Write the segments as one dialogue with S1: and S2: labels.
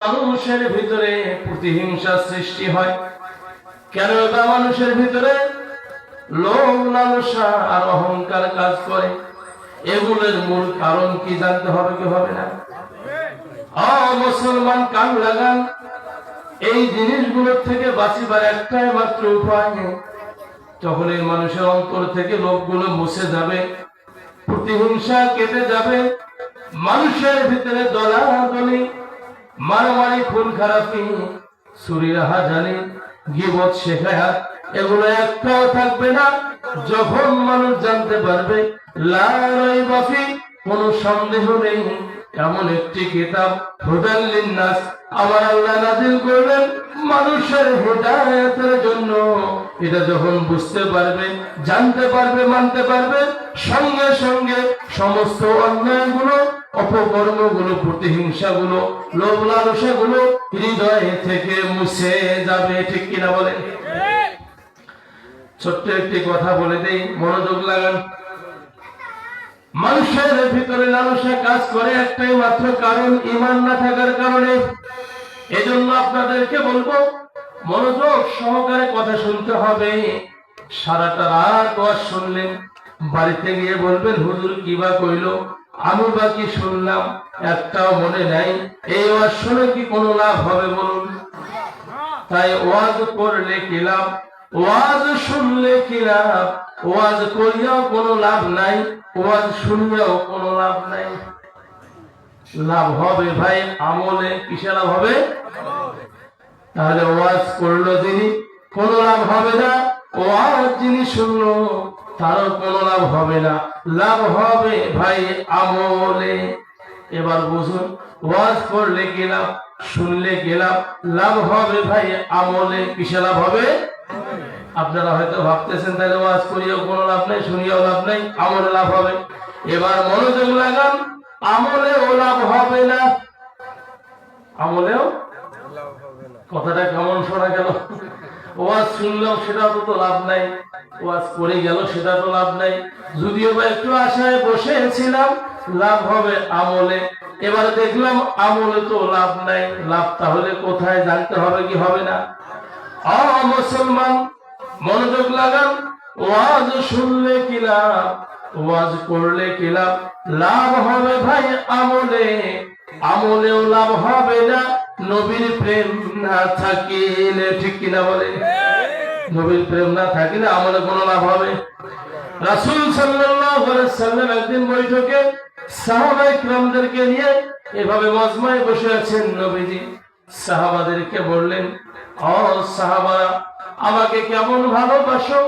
S1: মানুষের ভিতরে প্রতিহিংসা সৃষ্টি হয় কেন? বা মানুষের ভিতরে লোভ লালসা আর অহংকার কাজ করে। এগুলোর মূল কারণ কি জানতে হবে কি হবে না? মুসলমান কান লাগান, এই জিনিসগুলোর থেকে বাঁচিবার একটাই মাত্র উপায়। যখন এই মানুষের অন্তর থেকে লোভগুলো মুছে যাবে, প্রতিহিংসা কেটে যাবে, মানুষের ভিতরে দলাদলি, মারামারি, খুন খারাপি, চুরি রাহাজানি, গীবত শেখায়াত এগুলো একটাও থাকবে না। যখন মানুষ জানতে পারবে লা রাইবা ফি, কোনো সন্দেহ নেই, এমন একটি কিতাব হুদাল লিন্নাস আমার আল্লাহ নাযিল করলেন মানুষের হেদায়েতের জন্য, এটা যখন বুঝতে পারবে, জানতে পারবে, মানতে পারবে, সঙ্গে সঙ্গে সমস্ত অন্যায়গুলো, অপকর্মগুলো, প্রতিহিংসাগুলো, লোভ লালসাগুলো হৃদয় থেকে মুছে যাবে। ঠিক কিনা বলেন? ছোট্ট একটি কথা বলে দেই, মনোযোগ লাগান। মানুষের ভিতরে লালসা কাজ করে একটাই মাত্র কারণ, ঈমান না থাকার কারণে। এজন্য আপনাদেরকে বলবো মনোযোগ সহকারে কথা শুনতে হবে। সারাটা রাত ওয়াজ শুনলেন, বাড়িতে গিয়ে বলবেন হুজুর কি বা কইলো, আমি বা কি শুনলাম, একটাও মনে নাই। এই ওয়াজ শুনে কি কোনো লাভ হবে বলুন? তাই ওয়াজ করলে কি লাভ, ওয়াজ শুনলে কি লাভ? ওয়াজ করিয়াও কোনো লাভ নাই, ওয়াজ শুনিয়াও কোনো লাভ নাই। লাভ হবে ভাই আমলে। কিসে লাভ হবে? তাহলে ওয়াজ করলো যিনি, কোনো লাভ হবে না। ওয়াজ যিনি শুনলো, তারও কোনো লাভ হবে না। লাভ হবে ভাই আমলে। এবার বুঝুন, ওয়াজ করলে কি লাভ, শুনলে কি লাভ? লাভ হবে ভাই আমলে। কিসে লাভ হবে? আপনারা হয়তো ভাবতেছেন তাহলে ওয়াজ করিও কোনো লাভ নাই, শুনিয়াও লাভ নাই, আমলে লাভ হবে। এবার মনোযোগ লাগান, আমলেও লাভ হবে না। আমলেও কথাটা কেমন শোনা গেল? ওয়াজ শুনলেও সেটা তো লাভ নাই, ওয়াজ করে গেল সেটা তো লাভ নাই। যদিও বা একটু আশায় বসেছিলাম লাভ হবে আমলে, এবার দেখলাম আমলে তো লাভ নাই। লাভ তাহলে কোথায় জানতে হবে কি হবে না? মুসলমান মনোযোগ লাগান, ওয়াজ শুনলে কি লাভ, ওয়াজ করলে কি লাভ? লাভ হবে ভাই আমলে, আমলেও লাভ হবে না নবীর প্রেম না থাকিলে। ঠিক কিনা বলে? নবীর প্রেম না থাকিলে আমলে কোনো লাভ হবে? রাসূল সাল্লাল্লাহু আলাইহি সাল্লাম একদিন বৈঠকে সাহাবায়ে কিরামদেরকে নিয়ে এভাবে মজমায় বসে আছেন। নবীজি সাহাবাদেরকে বললেন, ও সাহাবারা, আমাকে কেমন ভালোবাসো?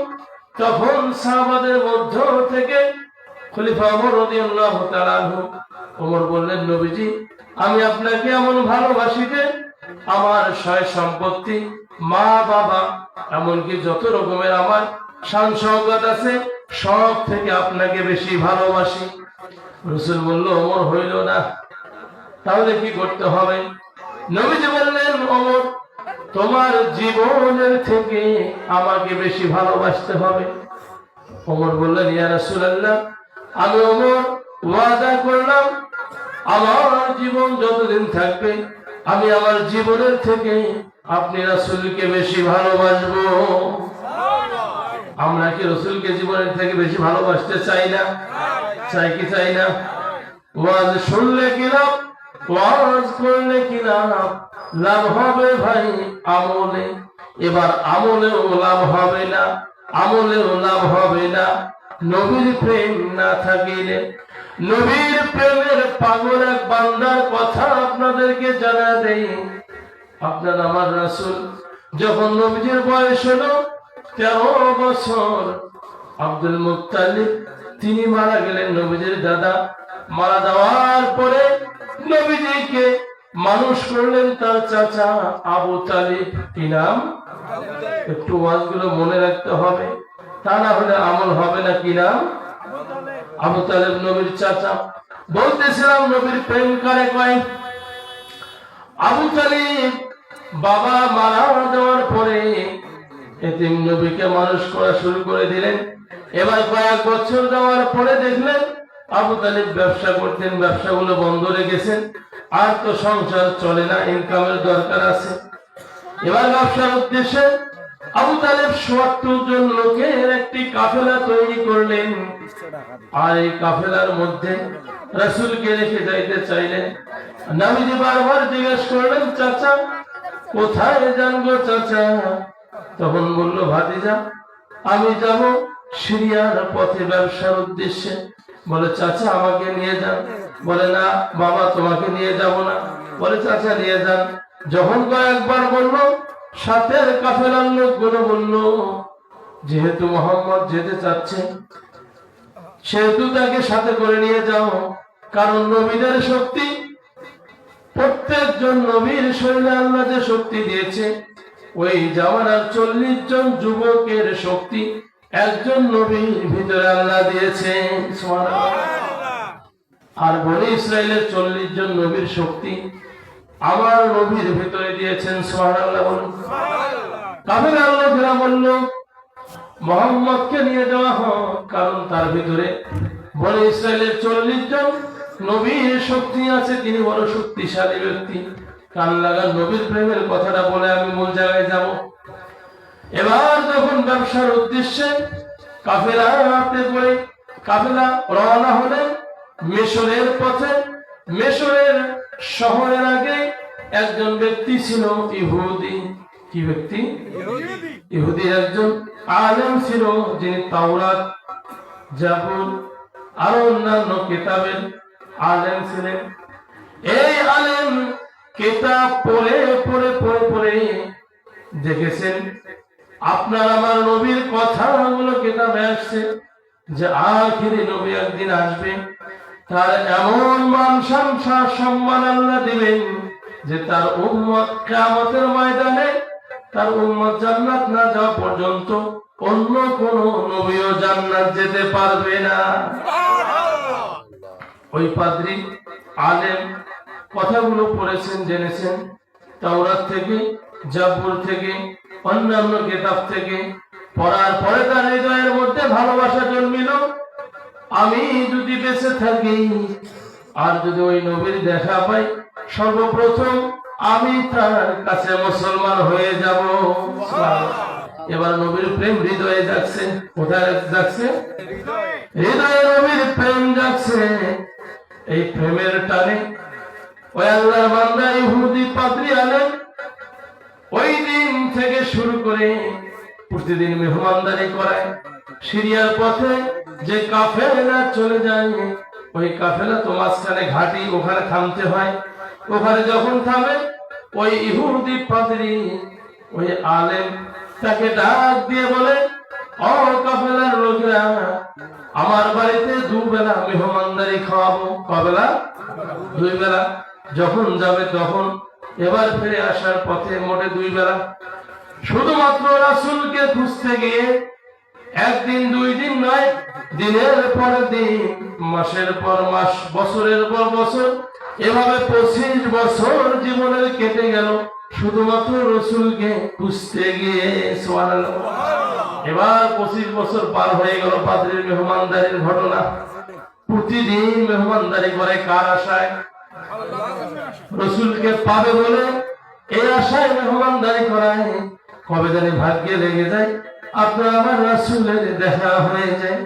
S1: তখন সাহাবাদের মধ্য থেকে খলিফা ওমর রাদিয়াল্লাহু তাআলা আনহু ওমর বললেন, নবীজি আমি আপনাকে এমন ভালোবাসি যে আমার সয় সম্পত্তি, মা বাবা, এমনকি যত রকমের আমার শান শওকত আছে সব থেকে আপনাকে বেশি ভালোবাসি। রাসূল বলল, ওমর হইল না, তাহলে কি করতে হবে? নবীজি বললেন, ওমর তোমার জীবনের থেকে আমাকে বেশি ভালোবাসতে হবে। ওমর বললেন, ইয়া রাসূলুল্লাহ, আমি ওমর ওয়াদা করলাম আমার জীবন যতদিন থাকবে আমি আমার জীবনের থেকে আপনি রাসূলকে বেশি ভালোবাসবো। আমরা কি রাসূলকে জীবনের থেকে বেশি ভালোবাসতে চাই না? চাই কি চাই না? ওয়াজ শুনলে কি লাভ, ওয়াজ করলে কি লাভ? লাভ হবে ভাই আমলে। এবার আমলেও লাভ হবে না, আমলেও লাভ হবে না নবীর প্রেম না থাকিলে। নবীর প্রেমের পাগল এক বান্দার কথা আপনাদেরকে জানা দেই। আপনার আমার রাসূল যখন নবীজির বয়স হলো 13 বছর, আব্দুল মুত্তালিব তিনি মারা গেলেন। নবীজির দাদা মারা যাওয়ার পরে নবীজিকে মানুষ করলেন তার চাচা আবু তালিব। কি নাম? একটু ওয়াজগুলো মনে রাখতে হবে, তা না হলে আমল হবে না। কি নাম? আবু তালেব নবীর চাচা। বলতেছিলাম নবীর প্রেম কারে কয়? আবু তালিব বাবা মারা যাওয়ার পরে এতিম নবীকে মানুষ করা শুরু করে দিলেন। এবার কয়েক বছর যাওয়ার পরে দেখলেন আবু তালিব ব্যবসা করতেন, ব্যবসাগুলো বন্ধ রেখেছেন। আর তো সংসার চলে না, ইনকামের দরকার আছে। এবার ব্যবসার উদ্দেশ্যে আবু তালেব ৭০ জন লোকের একটি কাফেলা তৈরি করলেন। আর এই কাফেলার মধ্যে রাসূলকে রেখে যাইতে চাইলেন। নবীজি বারবার জিজ্ঞেস করলেন, চাচা কোথায় যান গো চাচা? তখন বলল, ভাতিজা আমি যাব সিরিয়ার পথে ব্যবসার উদ্দেশ্যে। বলে, চাচা আমাকে নিয়ে যান। বলে, না বাবা তোমাকে নিয়ে যাব না। বলে, চাচা নিয়ে যান। যখন কয়েকবার বলল, সাথের কাফেলার লোকগুলো বলল, যেহেতু মুহাম্মদ যেতে চাচ্ছে সেহেতু তাকে সাথে করে নিয়ে যাও। কারণ নবীদের শক্তি, প্রত্যেকজন নবীর শরীরে আল্লাহ যে শক্তি দিয়েছে, ওই জামানার ৪০ জন যুবকের শক্তি একজন নবীর ভিতরে আল্লাহ দিয়েছেন। আর বনি ইসরায়েলের ৪০ জন নবীর শক্তি আমার নবীর ভিতরে দিয়েছেন। সুবহানাল্লাহ বলুন। কাফেলার লোকেরা বলল, মুহাম্মদকে নিয়ে যাওয়া হোক, কারণ তার ভিতরে বনি ইসরায়েলের ৪০ জন নবীর শক্তি আছে, তিনি বড় শক্তিশালী ব্যক্তি। কান লাগা নবীর প্রেমের কথাটা বলে আমি মূল জায়গায় যাব। এবার যখন ব্যবসার উদ্দেশ্যে কাফেলাতে করে কাফেলা রওনা হলেন মিশরের পথে। মিশরের শহরের আগে একজন ব্যক্তি ছিল ইহুদি। কি ব্যক্তি? ইহুদি একজন আলেম ছিল, যিনি তাওরাত, জাবুর আর অন্যান্য কিতাবের আলেম ছিলেন। এই আলেম কিতাব পড়ে পড়ে পড়ে পড়ে দেখেছেন আপনার আমার নবীর কথাগুলো কিতাবে আসছে যে আখিরি নবী একদিন আসবে, তার এমন মান সম্মান আল্লাহ দিবেন যে তার উম্মত কিয়ামতের ময়দানে তার উম্মত জান্নাত না যাওয়া পর্যন্ত অন্য কোন নবীও জান্নাত যেতে পারবে না। ওই পাদ্রী আলেম কথাগুলো পড়েছেন, জেনেছেন তাওরাত থেকে, জাবুর থেকে, অন্যান্য কিতাব থেকে। পড়ার পরে তার হৃদয়ের মধ্যে ভালোবাসা জন্মিল, আমি যদি বেঁচে থাকি আর যদি ওই নবীর দেখা পাই, সর্বপ্রথম আমি তার কাছে মুসলমান হয়ে যাব। এবার নবীর প্রেম হৃদয়ে জাগছে। কোথায় জাগছে? হৃদয়ে নবীর প্রেম জাগছে। এই প্রেমের টানে ওই আল্লাহর বান্দা ইহুদি পাদ্রী আলেম ওই দিন থেকে শুরু করে প্রতিদিন মেহমানদারি করায়। সিরিয়ার পথে যে কাফেলা চলে যায়, ওই কাফেলা তো মাঝখানে ঘাটি, ওখানে থামতে হয়। ওখানে যখন থামে, ওই ইহুদি পাদ্রী ওই আলেম তাকে ডাক দিয়ে বলে, ও কাফেলার লোকেরা, আমার বাড়িতে দুবেলা মেহমানদারি খাওয়াবো। কবেলা? 2 বেলা। যখন যাবে তখন। এবার ফিরে আসার পথে মোটে 2 বেলা। শুধুমাত্র রাসূলকে খুঁজতে গিয়ে একদিন 2 দিন নয়, দিনের পর দিন, মাসের পর মাস, বছরের পর বছর, এভাবে 25 বছর জীবনের কেটে গেল শুধুমাত্র রাসূলকে খুঁজতে গিয়ে। সুবহানাল্লাহ। এবার 25 বছর পার হয়ে গেল পাদ্রীর মেহমানদারির ঘটনা। প্রতিদিন মেহমানদারি করে কার আশায়? রাসূলকে পাবে বলে এই আশায় মেহমানদারি করায়। কবে জানি ভাগ্যে লেগে যায় আপনার আমার রাসূলের দেখা হয়ে যায়,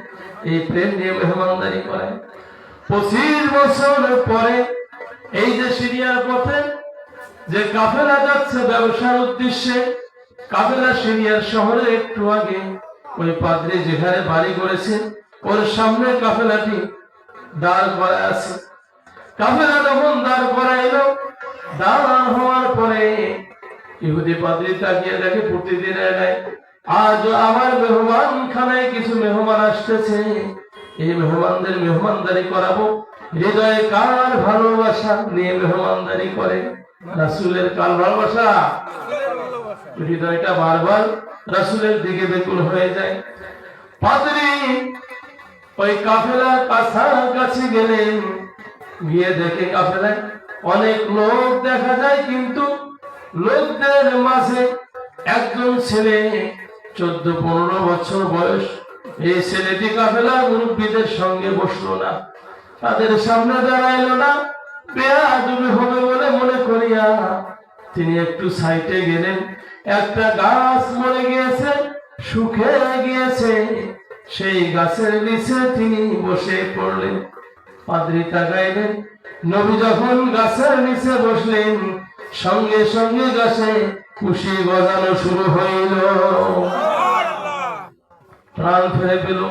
S1: এই প্রেম নিয়ে মেহমানদারি করে। 25 বছর পরে এই যে সিরিয়ার পথে যে কাফেলা যাচ্ছে ব্যবসার উদ্দেশ্যে, কাফেলা সিরিয়ার শহরে একটু আগে ওই পাদ্রী যেখানে বাড়ি করেছে ওর সামনে কাফেলাটি দাঁড় করা আছে। কাফেলা যখন দাঁড় করাইলো, দাঁড় হওয়ার পরে ইহুদি পাদ্রী তাকিয়ে দেখে প্রতিদিনের ন্যায় আজ আমার মেহমান খানায় কিছু মেহমান আসতেছে, এই মেহমানদের মেহমানদারি করাবো। হৃদয়ে কার ভালোবাসা নিয়ে মেহমানদারি করে? রাসূলের কার ভালোবাসা? হৃদয়টা বারবার রাসূলের দিকে বেকুল হয়ে যায়। পাদ্রী ওই কাফেলার কাছাকাছি গেলেন, গিয়ে দেখে কাফেলায় অনেক লোক দেখা যায়, কিন্তু লোকদের মাঝে একজন ছেলে 14-15 বছর বয়স। এই ছেলেটি কাফেলার মুরব্বীদের সঙ্গে বসলো না, তাদের সামনে দাঁড়াইলো না, বেয়াদবি হবে বলে মনে করিয়া তিনি একটু সাইডে গেলেন। একটা গাছ মরে গিয়েছে, শুকিয়ে গিয়েছে, সেই গাছের নিচে তিনি বসে পড়লেন। পাদ্রী তাকাইলেন, নবী যখন গাছের নিচে বসলেন সঙ্গে সঙ্গে গাছে খুশি গজানো শুরু হইল, প্রাণ ফিরে পেল।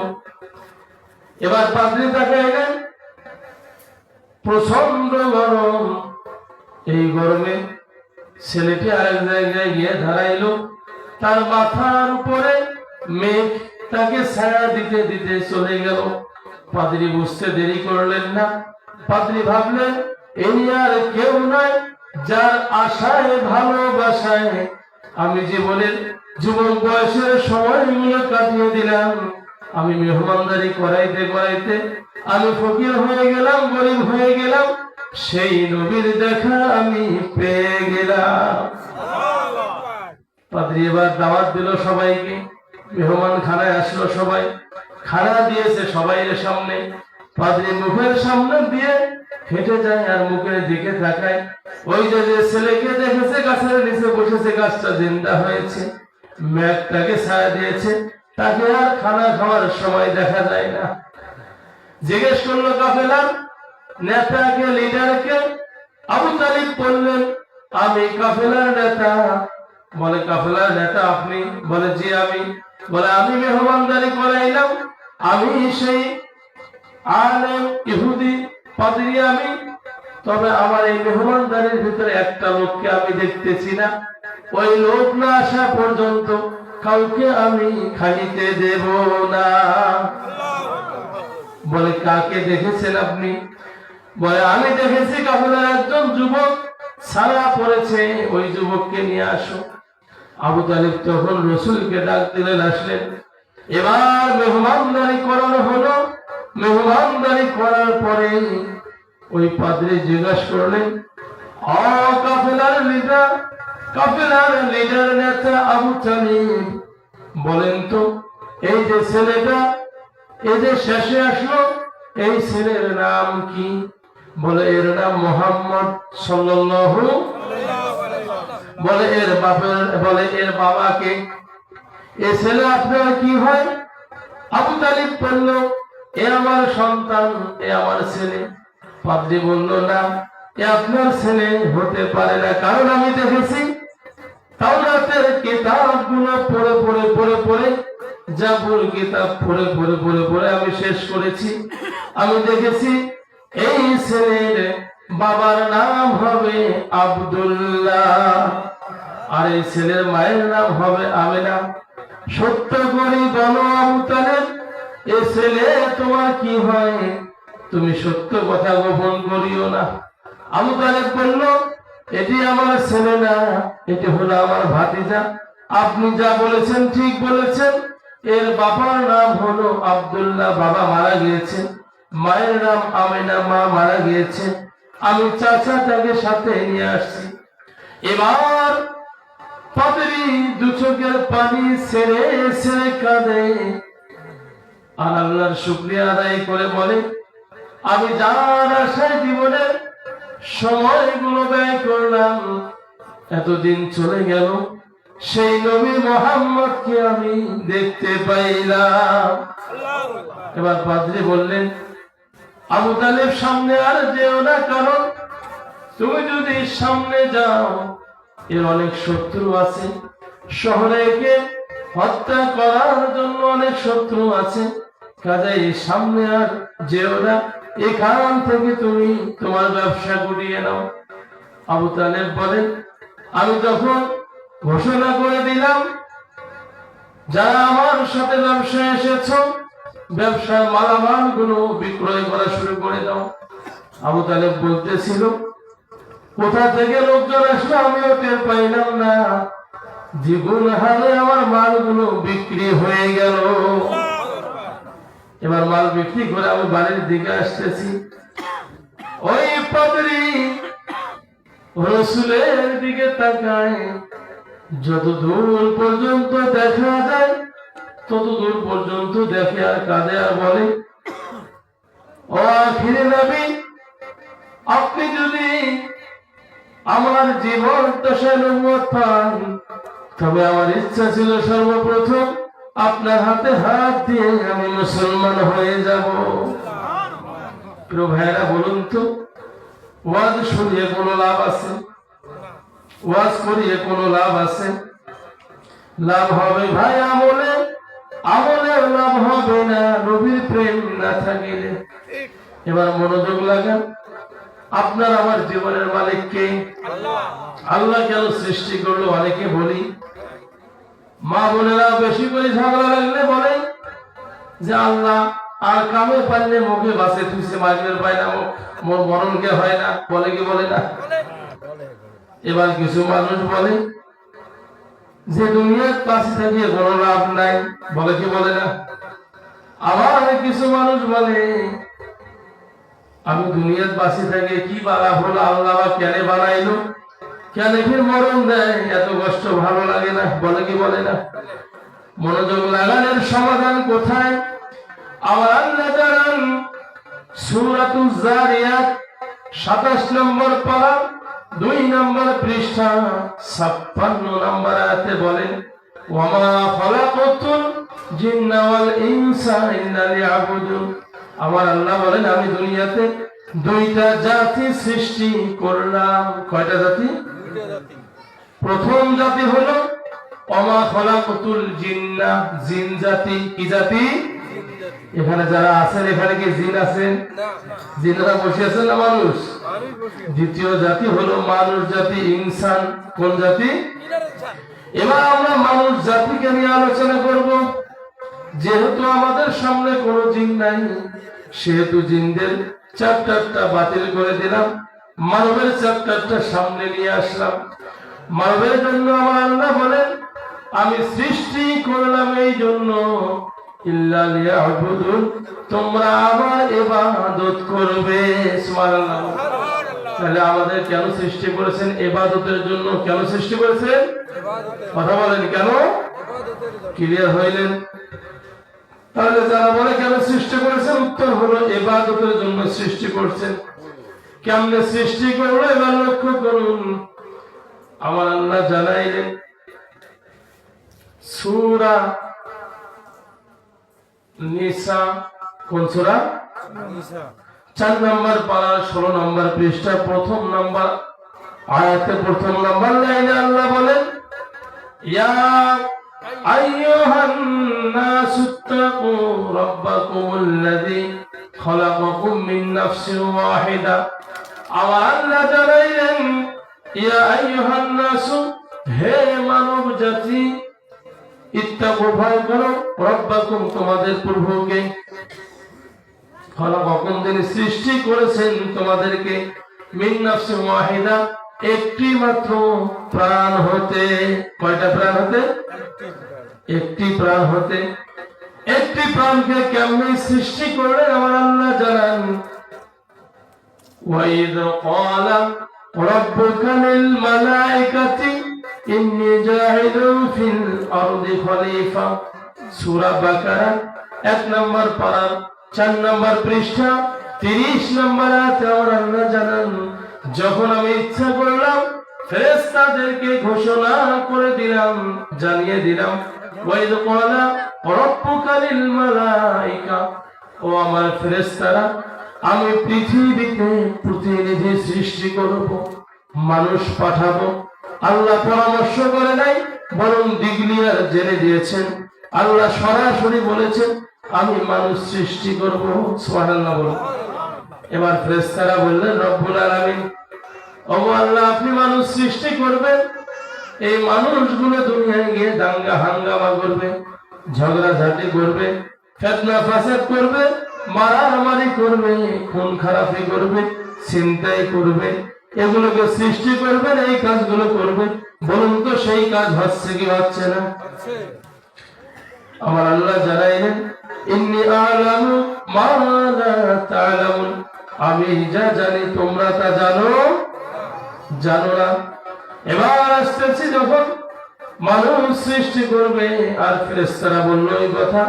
S1: এবার পাদ্রী তাকাইলেন, প্রচন্ড গরম। এই গরমে ছেলেটি আরেক জায়গায় গিয়ে দাঁড়াইলো, তার মাথার উপরে মেঘ তাকে ছায়া দিতে দিতে চলে গেল। পাদ্রী বুঝতে দেরি করলেন না। পাদ্রী ভাবলেন, এই আর কেউ নয় যার আশায় ভালোবাসায় আমি জীবনের যুবক বয়সের সময়গুলো কাটিয়ে দিলাম। আমি মেহমানদারি করাইতে করাইতে আমি ফকির হয়ে গেলাম, গরিব হয়ে গেলাম, সেই নবীর দেখা আমি পেয়ে গেলাম। পাদ্রী এবার দাওয়াত দিল সবাইকে, মেহমান খানায় আসলো, সবাই খানা দিয়েছে সবাইয়ের সামনে। পাদ্রী মুখের সামনে দিয়ে হেঁটে যায় আর মুখের দিকে তাকায়। ওই যে ছেলেকে দেখেছে গাছের নিচে বসেছে, গাছটা জিন্দা হয়েছে, মেঘটাকে ছায়া দিয়েছে, তাকে আর খানা খাওয়ার সময় দেখা যায় না। জিজ্ঞেস করলো কাফেলার নেতাকে, লিডারকে। আবু তালিব বললেন, আমি কাফেলার নেতা। বলে, কাফেলার নেতা আপনি? বলে, জি আমি। বলে, আমি মেহমানদারি করাইলাম, আমি সেই আলেম ইহুদি পাদ্রী আমি। তবে আমার এই মেহমানদারির ভিতরে একটা লোককে আমি দেখতেছি না, ওই লোক না আসা পর্যন্ত কাউকে আমি খাইতে দেব না। বলে, কাকে দেখেছেন আপনি? বলে, আমি দেখেছি কাফেলার একজন যুবক ছায়া পড়েছে, ওই যুবককে নিয়ে আসো। আবু তালিব তখন রসুলকে ডাক দিলেন, আসলেন। এবার মেহমানদারি করানো হলো। মেহমানদারি করার পরে ওই পাদ্রী জিজ্ঞাসা করলেন, কাফেলার লিডার, কাফেলার লিডার নেতা আবু তালিব, বলেন তো এই যে ছেলেটা এই যে শেষে আসলো, এই ছেলের নাম কি? বলে, এর নাম মুহাম্মদ সাল্লাল্লাহু। বলে, এর বাপের, বলে এর বাবাকে? এ ছেলে আপনার কি হয়? আবু তালিব বলল, এ আমার সন্তান, এ আমার ছেলে। পাদ্রী বলল, না, এ আপনার ছেলে হতে পারে না, কারণ আমি দেখেছি তাওরাতের কিতাবগুলো পড়ে পড়ে পড়ে পড়ে, জাবুর কিতাব পড়ে পড়ে পড়ে পড়ে আমি শেষ করেছি। আমি দেখেছি এই ছেলের বাবার নাম হবে আব্দুল্লাহ, আর এই ছেলের মায়ের নাম হবে আমেনা। সত্য করে বলো আবু তালেব, এ ছেলে তোমার কি হয়? তুমি সত্য কথা গোপন করিও না। আবু তালেব বলল, এটি আমার ছেলে না, এটি হলো আমার ভাতিজা। আপনি যা বলেছেন ঠিক বলেছেন। এর বাবার নাম হলো আব্দুল্লাহ, বাবা মারা গিয়েছে। মায়ের নাম আমেনা, মা মারা গিয়েছে। আমি চাচাটাকে সাথে নিয়ে আসছি। এবার পাদ্রী দু চোখের পানি ছেড়ে ছেড়ে কাঁদে আর আল্লাহর শুকরিয়া আদায় করে বলে, আমি যার আশায় জীবনের সময়গুলো ব্যয় করলাম, এতদিন চলে গেল, সেই নবী মুহাম্মদকে আমি দেখতে পাইলাম। এবার পাদ্রী বললেন, আবু তালেব সামনে আর যেও না, কারণ তুমি যদি সামনে যাও এর অনেক শত্রু আছে, শহরে একে হত্যা করার জন্য অনেক শত্রু আছে, কাজেই সামনে আর যেও না, এখান থেকে তুমি তোমার ব্যবসা গুটিয়ে নাও। আবু তালেব বলেন, আমি যখন ঘোষণা করে দিলাম যারা আমার সাথে ব্যবসায় এসেছ, ব্যবসার মালামাল গুলো বিক্রয় করা শুরু করে দাও। আবু তালেব বলতেছিল, কোথা থেকে লোকজন আসলো আমিও টের পাইলাম না, দ্বিগুণ হারে আমার মালগুলো বিক্রি হয়ে গেল। এবার মাল বিক্রি করে আমি বাড়ির দিকে আসতেছি। ওই পাদ্রী রসুলের দিকে তাকায়, যত দূর পর্যন্ত দেখা যায় তত দূর পর্যন্ত দেখে আর কাঁদে আর বলে, ও আখিরে নবী, আপনি যদি আমার জীবন দশায় নবুয়ত পান, তবে আমার ইচ্ছা ছিল সর্বপ্রথম আপনার হাতে হাত দিয়ে আমি মুসলমান হয়ে যাব। প্রিয় ভাইরা, বলুন তো, ওয়াজ শুনিয়ে কোনো লাভ আছে? ওয়াজ করিয়ে কোনো লাভ আছে? লাভ হবে ভাই আমলে, আমলে লাভ হবে না নবীর প্রেম না থাকিলে। এবার মনোযোগ লাগান। আপনার আমার জীবনের মালিক কে? আল্লাহ কেন সৃষ্টি করলো? অনেকে বলি, মা বোনেরা বেশি করে ঝগড়া লাগলে বলে যে আল্লাহ আর কামে পারলে মুখে বাসে থুইছে, মাগের পায় না, মরণকে হয় না, বলে কি বলে না? এবার কিছু মানুষ বলে যে দুনিয়ার পাশে থাকিয়ে কোনো লাভ নাই, বলে কি বলে না? আবার কিছু মানুষ বলে আমি দুনিয়ার পাশে থেকে কি বালা হলো, আল্লাহ কেন বানাইলো, কেন ফির মরণ দেয়, এত কষ্ট ভালো লাগে না, বলে কি বলে না? মনোযোগ লাগানোর সমাধান কোথায়? আমার আল্লাহ জানান সূরাতুজ জারিয়াত 27 নম্বর পারা 2 নম্বর পৃষ্ঠা 56 নম্বর আয়াতে বলেন, ওয়ামা খালাকাতুল জিন্না ওয়াল ইনসা ইল্লা লিয়াবুদুন। আমার আল্লাহ বলেন আমি দুনিয়াতে দুইটা জাতি সৃষ্টি করলাম। কয়টা জাতি? প্রথম জাতি হলো ওয়ামা খালাকাতুল জিন্না, জিন জাতি। কি জাতি? এখানে যারা আছেন, এখানে কি জিন আছেন? জিনরা বসে আছেন না মানুষ? দ্বিতীয় জাতি হলো মানুষ জাতি, ইনসান। কোন জাতি? এবার আমরা মানুষ জাতিকে নিয়ে আলোচনা করব। যেহেতু আমাদের সামনে কোনো জিন নাই, সেহেতু জিনদের চ্যাপ্টারটা বাতিল করে দিলাম, মানবের চ্যাপ্টারটা সামনে নিয়ে আসলাম। মানবের জন্য আমার আল্লাহ বলেন আমি সৃষ্টি করলাম এই জন্য ইল্লা লিয়াবুদুন, তোমরা আমার ইবাদত করবে। সুবহানাল্লাহ। তাহলে আমাদের কেন সৃষ্টি করেছেন? ইবাদতের জন্য। কেন সৃষ্টি করেছেন? কথা বলেন, কেন? ক্লিয়ার হইলেন? তাহলে যারা বলে কেন সৃষ্টি করেছেন, উত্তর হলো ইবাদতের জন্য সৃষ্টি করছেন। কেমনে সৃষ্টি করলো এবার লক্ষ্য করুন। আমার আল্লাহ জানাইলেন সূরা নিসা। কোন সূরা? নিসা 4 নম্বর পারা 16 নম্বর পৃষ্ঠা প্রথম নম্বর আয়াতে প্রথম নম্বর লাইনে আল্লাহ বলেন, ইয়া আইয়ুহান নাসুত্তাকু রাব্বাকুমুল্লাযী খালাকাকুম মিন নাফসিন ওয়াহিদা। আমার আল্লাহ জানাইলেন ইয়া আইয়ুহান নাসু, হে মানব জাতি, ইত্তাকু, ভয় করো, রাব্বাকুম, তোমাদের প্রভুকে, খালাকাকুম, যিনি সৃষ্টি করেছেন তোমাদেরকে, মিন নাফসিন ওয়াহিদা, একটি মাত্র প্রাণ হতে। কয়টা প্রাণ হতে? একটি প্রাণ হতে। একটি প্রাণকে কেমনে সৃষ্টি করলেন আমার আল্লাহ জানান। ওয়াইদ ক্বালা রাব্বুকা লিল মালাইকাতি ইন্নী জাইলুন ফিল আরদি খলিফা। সূরা বাকারা 1 নম্বর পারা 4 নম্বর পৃষ্ঠা 30 নম্বর আয়াতে আমার আল্লাহ জানান, যখন আমি ইচ্ছা করলাম ফেরেশতাদেরকে ঘোষণা করে দিলাম, জানিয়ে দিলাম, ওয়াইদ ক্বালা রাব্বুকা লিল মালাইকা, ও আমার ফেরেশতারা, আমি পৃথিবীতে প্রতিনিধি সৃষ্টি করব, মানুষ পাঠাবো। আল্লাহ পরামর্শ করে নাই, বরং দিগলিয়ার জেনে দিয়েছেন। আল্লাহ সরাসরি বলেছেন আমি মানুষ সৃষ্টি করব। সুবহানাল্লাহ বলুন। এবার ফেরেশতারা বললেন, রব্বুল আলামিন, ও আল্লাহ, আপনি মানুষ সৃষ্টি করবেন, এই মানুষগুলো দুনিয়ায় গিয়ে দাঙ্গা হাঙ্গামা করবে, ঝগড়াঝাটি করবে, ফিতনা ফাসাদ করবে, মারামারি করবে, খুন খারাপি করবে, ছিনতাই করবে, এগুলোকে সৃষ্টি করবেন, এই কাজগুলো করবে। বলুন তো সেই কাজ হচ্ছে কি হচ্ছে না? আমার আল্লাহ জানাইলেন, ইন্নী আ'লামু মা লা তা'লামুন, আমি যা জানি তোমরা তা জানো না। এবার আসতেছি যখন মানুষ সৃষ্টি করবে, আর ফেরেশতারা বলল এই কথা,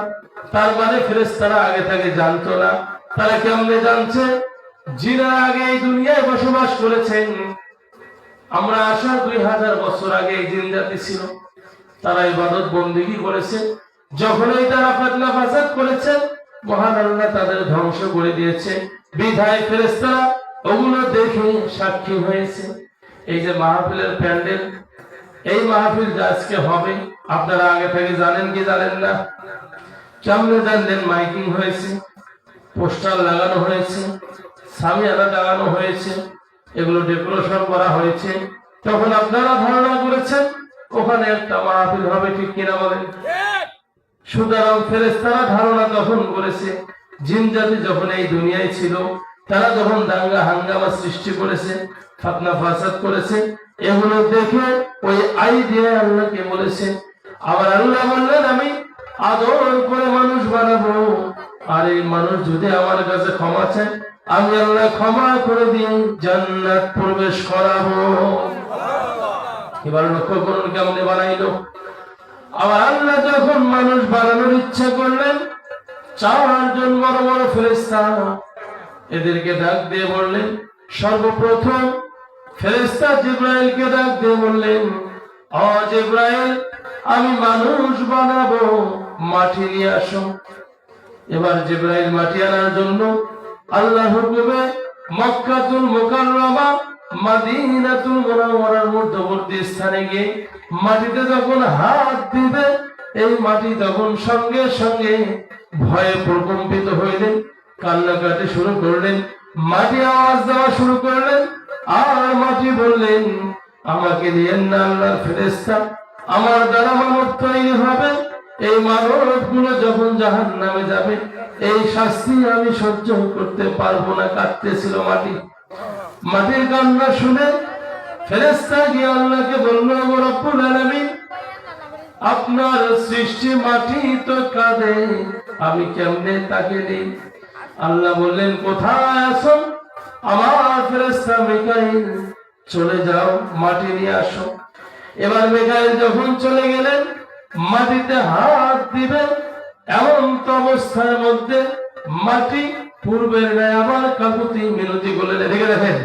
S1: তার মানে ফেরেশতারা আগে থেকে জানতো না। তারা কেমনে জানছে? জিনের আগে এই দুনিয়ায় বসবাস করেছেন। আমরা আসার 2000 বছর আগে এই জিন জাতি ছিল, তারা ইবাদত বন্দেগী করেছে। যখনই তারা ফিতনা ফাসাদ করেছে, মহান আল্লাহ তাদের ধ্বংস করে দিয়েছে। বিধায় ফেরেশতারা ওগুলো দেখে সাক্ষী হয়েছে। এই যে মাহফিলের প্যান্ডেল, এই মাহফিল যে আজকে হবে, আপনারা আগে থেকে জানেন কি জানেন না? কেমনে জানলেন? মাইকিং হয়েছে, পোস্টার লাগানো হয়েছে, সামিয়ানা লাগানো হয়েছে, এগুলো ডেকোরেশন করা হয়েছে। তখন আপনারা ধারণা করেছেন ওখানে একটা মাহফিল হবে, ঠিক কিনা বলেন? সুতরাং ফেরেশতারা ধারণা তখন করেছে, জিন জাতি যখন এই দুনিয়ায় ছিল, তারা যখন দাঙ্গা হাঙ্গামা সৃষ্টি করেছে, ফিতনা ফাসাদ করেছে, এগুলো দেখে ওই আইডিয়া আল্লাহকে বলেছে। আবার আল্লাহ বললেন, আমি আদর করে মানুষ বানাবো, আর এই মানুষ যদি আমার কাছে ক্ষমা চায়, আমি আল্লাহ ক্ষমা করে দিয়ে জান্নাত প্রবেশ করাবো। এবার লক্ষ্য করুন কেমনে বানাইলো। আবার আল্লাহ যখন মানুষ বানানোর ইচ্ছা করলেন, 4 জন বড় বড় ফেরেশতা এদেরকে ডাক দিয়ে বললেন, সর্বপ্রথম ফেরেশতা জিবরাইলকে ডাক দিয়ে বললেন, ও জিবরাইল, আমি মানুষ বানাবো, মাটি নিয়ে আসো। এবার জিবরাইল মাটি আনার জন্য আল্লাহর হুকুমে মক্কাতুল মুকাররমা মদিনাতুল মুনাওয়ারার মধ্যবর্তী স্থানে গিয়ে মাটিতে যখন হাত দিবে, এই মাটি তখন সঙ্গে সঙ্গে ভয়ে প্রকম্পিত হইলেন, কান্নাকাটি শুরু করলেন, মাটি আওয়াজ দেওয়া শুরু করলেন। আর মাটি বললেন, আমাকে দিয়েন না আল্লাহর ফেরেশতা, আমার দ্বারা মানব তৈরি হবে, এই মানবগুলো যখন জাহান্নামে যাবে, এই শাস্তি আমি সহ্য করতে পারবো না। কাঁদতেছিল মাটি। মাটির কান্না শুনে ফেরেশতা গিয়ে আল্লাহকে বলল, রব্বুল আলামিন, আপনার সৃষ্টি মাটি তো কাঁদে, আমি কেমনে তাকে নেই? আল্লাহ বললেন, কোথায় আছো? আমার ফেরেশতা মিকাইল, চলে যাও, মাটি নিয়ে আসো। এবার মিকাইল যখন চলে গেলেন, মাটিতে হাত দিবে, এমন তো অবস্থার মধ্যে মাটি পূর্বের ন্যায় আবার কাকুতি মিনতি করলেন। এদিকে দেখেন,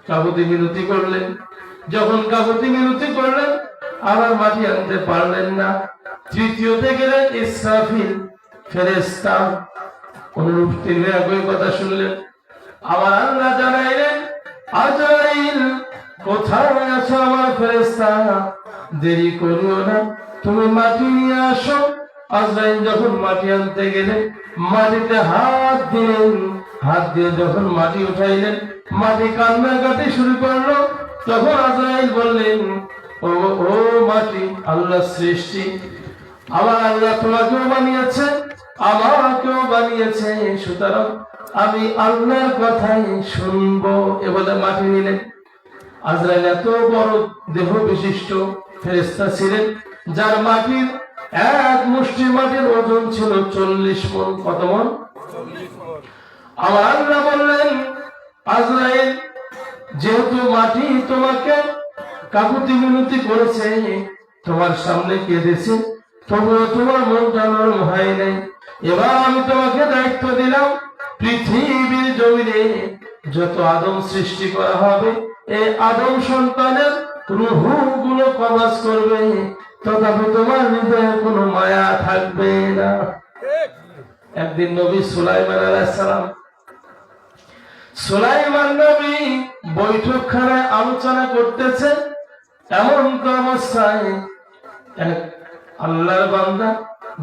S1: কাকুতি মিনতি করলেন। যখন কাকুতি মিনতি করলেন, আবার মাটি আনতে পারলেন না। তৃতীয়তে গেলেন ইসরাফিল ফেরেশতা, অনুরূপ তিনি একই কথা শুনলেন। আবার আল্লাহ জানাইলেন, আজরাইল, কোথায় আছো আমার ফেরেশতা? দেরি করিও না, তুমি মাটি নিয়ে আসো। আজরাইল যখন মাটি আনতে গেলেন, মাটিতে হাত দিলেন, হাত দিয়ে যখন মাটি উঠাইলেন, মাটি কান্নাকাটি শুরু করলো। তখন আজরাইল বললেন, ও ও মাটি, আল্লাহ সৃষ্টি, আবার আল্লাহ তোমাকেও বানিয়েছে, আমাকেও বানিয়েছে, সুতরাং আমি আল্লাহর কথাই শুনবো। এ বলে মাটি নিলেন। আজরাইল এত বড় দেহ বিশিষ্ট ফেরেশতা ছিলেন, যার মাটির এক মুষ্টি মাটির ওজন ছিল 40 মণ। কত মণ? আমার আল্লাহ বললেন, আজরাইল, যেহেতু মাটি তোমাকে কাকুতি মিনতি করেছে, তোমার সামনে কেঁদেছে, তবুও তোমার মনটা নরম হয় নাই। এবার আমি তোমাকে দায়িত্ব দিলাম, পৃথিবীর জমিনে যত আদম সৃষ্টি করা হবে, এই আদম সন্তানের রূহগুলো কবজ করবে, তথাপি তোমার হৃদয়ে কোনো মায়া থাকবে না। একদিন নবী সুলাইমান আলাইহিস সালাম, সুলাইমান নবী বৈঠকখানায় আলোচনা করতেছে। এমন তো অবস্থায় এক আল্লাহর বান্দা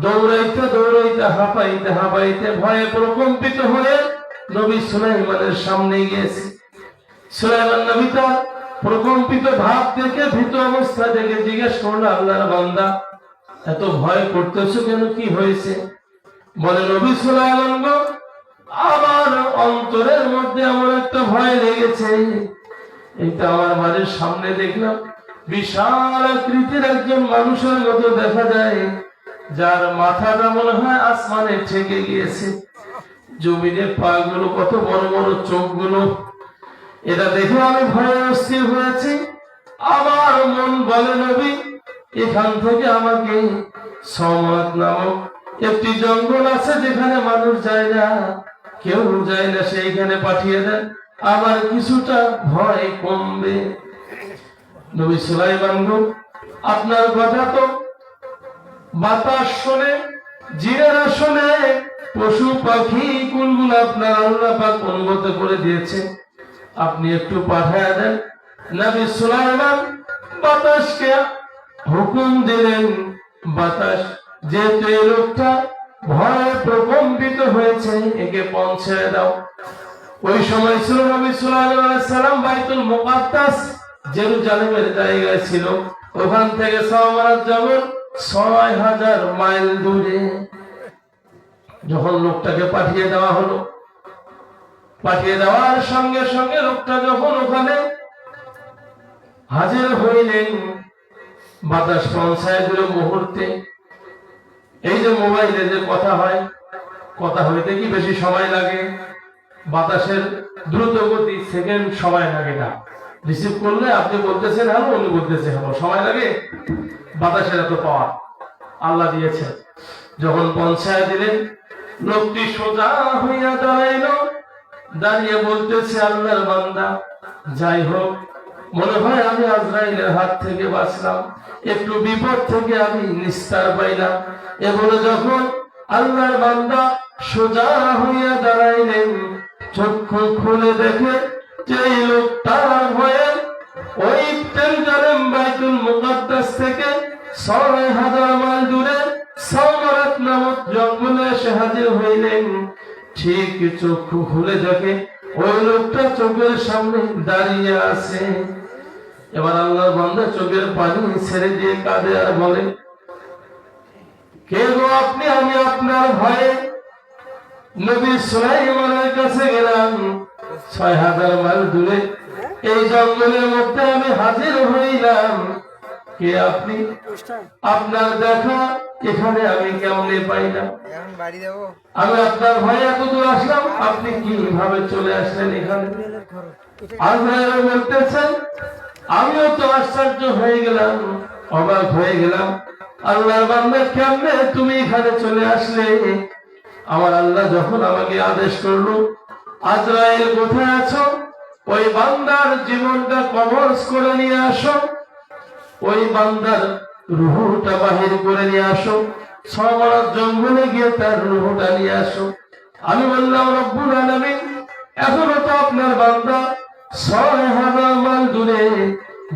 S1: দৌড়াইতে দৌড়াইতে হাঁপাইতে হাঁপাইতে ভয়ে প্রকম্পিত হয়ে নবী সুলাইমানের সামনে গিয়েছে। সুলাইমান নবী তার প্রকম্পিত ভাব দেখে, ভীত অবস্থা দেখে জিজ্ঞেস করলো, আল্লাহর বান্দা, এত ভয় করতেছো কেন? কি হয়েছে? বলে, নবী সুলাইমান গো, আমার অন্তরের মধ্যে এমন একটা ভয় লেগেছে। এইটা আমার বাড়ির সামনে দেখলাম, বিশাল আকৃতির একজন মানুষের মতো দেখা যায়, যার মাথাটা মনে হয় আসমানে ঠেকে গিয়েছে, জমিনে পা গুলো কত বড় বড়, চোখগুলো। এটা দেখে আমি ভয়ে অস্থির হয়েছি। আমার মন বলে, নবী, এখান থেকে আমাকে সমাদ নামক একটি জঙ্গল আছে, যেখানে মানুষ যায় না, কেউ যায় না সেইখানে পাঠিয়ে দেন, আবার কিছুটা ভয় কমবে। নবী সুলাইমান গো, আপনার কথা তো বাতাস শোনে, জিনেরা শোনে, পশু পাখি কোনগুলো আপনার আল্লাহ পাক অনুগত করে দিয়েছে, আপনি একটু পাঠায় দেন। নবী সুলাইমান বাতাসকে হুকুম দিলেন, বাতাস যেহেতু এই লোকটা ভয়ে প্রকম্পিত হয়েছে, একে পৌঁছে দাও। ওই সময় ছিল নবী সুলাইমান আলাইহিস সালাম বাইতুল মুকাদ্দাস জেরুজালেমের জায়গায় ছিল, ওখান থেকে সাওয়ারাত জবল ৬০০০ মাইল দূরে। যখন লোকটাকে পাঠিয়ে দেওয়া হলো, পাঠিয়ে দেওয়ার সঙ্গে সঙ্গে লোকটা যখন ওখানে হাজির হইলেন, বাতাস পৌঁছায় দিল মুহূর্তে। এই যে মোবাইলে যে কথা হয়, কথা হইতে কি বেশি সময় লাগে? বাতাসের দ্রুত গতি, সেকেন্ড সময় লাগে না। রিসিভ করলে আপনি বলতেছেন হ্যালো, উনি বলতেছে হ্যালো, সময় লাগে? বাতাসের এত পাওয়ার আল্লাহ দিয়েছে। যখন পৌঁছায় দিলেন, লোকটি সোজা হইয়া দাঁড়াইল, দাঁড়িয়ে বলতেছে আল্লাহর বান্দা, যাই হোক, মনে হয় আমি আজরাইলের হাত থেকে বাঁচলাম, একটু বিপদ থেকে আমি নিস্তার পাইলাম। এ বলে যখন আল্লাহর বান্দা সোজা হইয়া দাঁড়াইলেন, চক্ষু খুলে দেখে যে এই লোকটার ভয়ে ওই জেরুজালেম বাইতুল মুকাদ্দাস থেকে ৬০০০ মাইল দূরে সাওয়ারাত নামক জঙ্গলে এসে হাজির হইলেন। ঠিক চক্ষু খুলে দেখে ওই লোকটা চোখের সামনে দাঁড়িয়ে আছে। এবার আল্লাহর বান্দা চোখের পানি ছেড়ে দিয়ে কাঁদে আর বলে, কে গো আপনি? আমি আপনার ভয়ে নবী সুলাইমানের কাছে গেলাম, ৬০০০ মাইল দূরে এই জঙ্গলের মধ্যে আমি হাজির হইলাম। কে আপনি? আপনার দেখা এখানে আমি কেমনে পাইলাম? আমি আপনার ভয়ে এত দূর আসলাম, আপনি কিভাবে চলে আসলেন এখানে? আজরাইল বলতেছেন, আমিও তো আশ্চর্য হয়ে গেলাম, অবাক হয়ে গেলাম, আল্লাহর বান্দা কেমনে তুমি এখানে চলে আসলে? আমার আল্লাহ যখন আমাকে আদেশ করলো, আজরাইল কোথায় আছো? ওই বান্দার জীবনটা কবজ করে নিয়ে আসো, ওই বান্দার রূহটা বাহির করে নিয়ে আসো, সাওয়ারাত জঙ্গলে গিয়ে তার রূহটা নিয়ে আসো। আমি বললাম, রব্বুল আলামিন, এখনো তো আপনার বান্দা ৬০০০ মাইল দূরে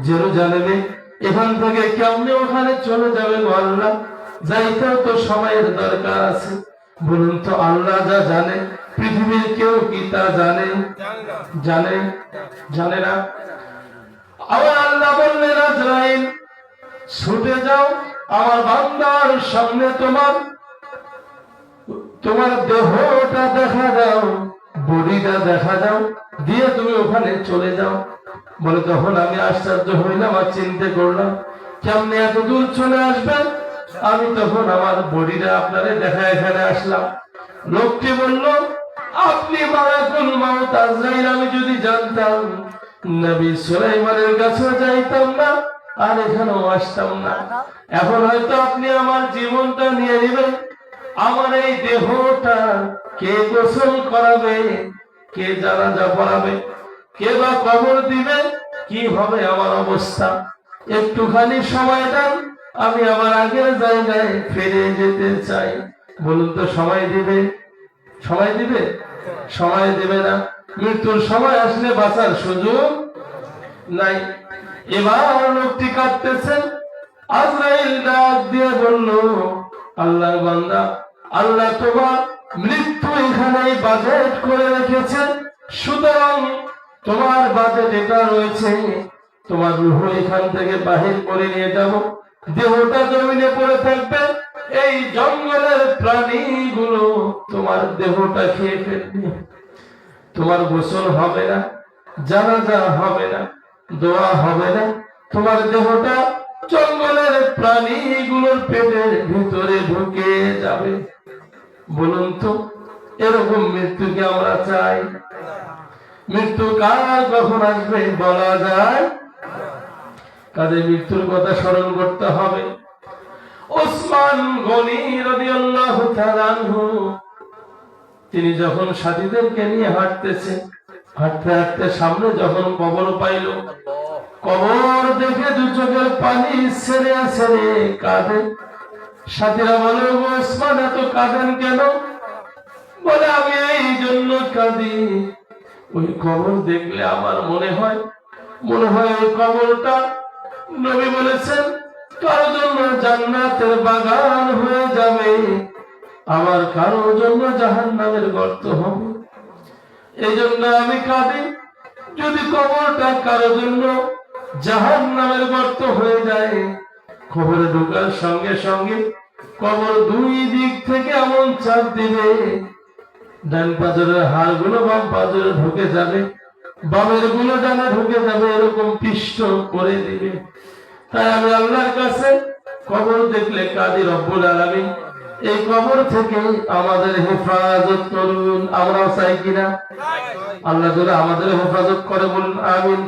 S1: জেরুজালেমে, এখান থেকে কেমনে ওখানে চলে যাবে গো আল্লাহ? যাইতেও তো সময়ের দরকার আছে। বলুন তো, আল্লাহ যা জানে পৃথিবীর কেউ কি তা জানে? জানে? জানে না। আবার আল্লাহ বললেন, আজরাইল ছুটে যাও, আমার বান্দার সামনে তোমার দেহটা দেখা দাও, বডিটা দেখা দাও, দিয়ে তুমি ওখানে চলে যাও। বলে তখন আমি আশ্চর্য হইলাম আর চিন্তা করলাম, কেমনে এত দূর চলে আসবেন? আমি তখন আমার বডিটা আপনারে দেখা এখানে আসলাম। লোকটি বলল, আপনি মালাকুল মাউত আজরাইল, আমি যদি জানতাম নবী সুলাইমানের কাছে যাইতাম না, আর এখানেও আসতাম না। এখন হয়তো আপনি আমার জীবনটা নিয়ে নেবেন, আমার এই দেহটা কে গোসল করাবে, কে জানাজা পড়াবে, কে বা কবর দিবে, কি হবে আমার অবস্থা? একটুখানি সময় দেন, আমি আমার আগের জায়গায় ফিরে যেতে চাই। বলুন তো, সময় দিবে? সময় দিবে? সময় দিবে না। মৃত্যুর সময় আসলে বাঁচার সুযোগ নাই। এবার লোকটি কাঁদতেছেন। আজরাইল ডাক দিয়ে বলল, আল্লাহর বান্দা, আল্লাহ তোমার মৃত্যু এখানেই বাজেট করে রেখেছেন, সুতরাং তোমার বাজেট এটা রয়েছে, তোমার রূহ এখান থেকে বাহির করে নিয়ে যাব, দেহটা জমিনে পড়ে থাকবে, এই জঙ্গলের প্রাণীগুলো তোমার দেহটা খেয়ে ফেলবে, তোমার গোসল হবে না, জানাজা হবে না, দোয়া হবে না, তোমার দেহটা জঙ্গলের প্রাণীগুলোর পেটের ভিতরে ঢুকে যাবে। বলুন তো, এরকম মৃত্যুকে আমরা চাই? মৃত্যু কার কখন আসবে বলা যায়? কাজে মৃত্যুর কথা স্মরণ করতে হবে। ওসমান গনি রাদিয়াল্লাহু তাআলা আনহু তিনি যখন সাথীদেরকে নিয়ে হাঁটতেছে, হাঁটতে হাঁটতে সামনে যখন কবর পাইল, কবর দেখে দু চোখের পানি ছেড়ে ছেড়ে কাঁদে। সাথীরা বলে, ওসমান এত কাঁদেন কেন? বলে, আমি এই জন্য কাঁদি, ওই কবর দেখলে আমার মনে হয় ওই কবরটা নবী বলেছেন কারোর জন্য জান্নাতের বাগান হয়ে যাবে, আমার কারোর জন্য জাহান্নামের গর্ত হবে। এই জন্য আমি কাঁদি। যদি কবরটা কারোর জন্য জাহান্নামের গর্ত হয়ে যায়, কবরে ঢোকার সঙ্গে সঙ্গে কবর দুই দিক থেকে এমন চাপ দিবে, ডান পাঁজরের হাড় গুলো বাম পাঁজরে ঢুকে যাবে, বামের গুলো ডানে ঢুকে যাবে, এরকম পিষ্ট করে দিবে। তাই আমি আল্লাহর কাছে কবর দেখলে কাঁদি, রব্বুল আলামিন এই কবর থেকে আমাদের হেফাজত করুন। আমরাও চাই কিনা? আল্লাহ তাআলা আমাদের হেফাজত করে, বলুন আমিন।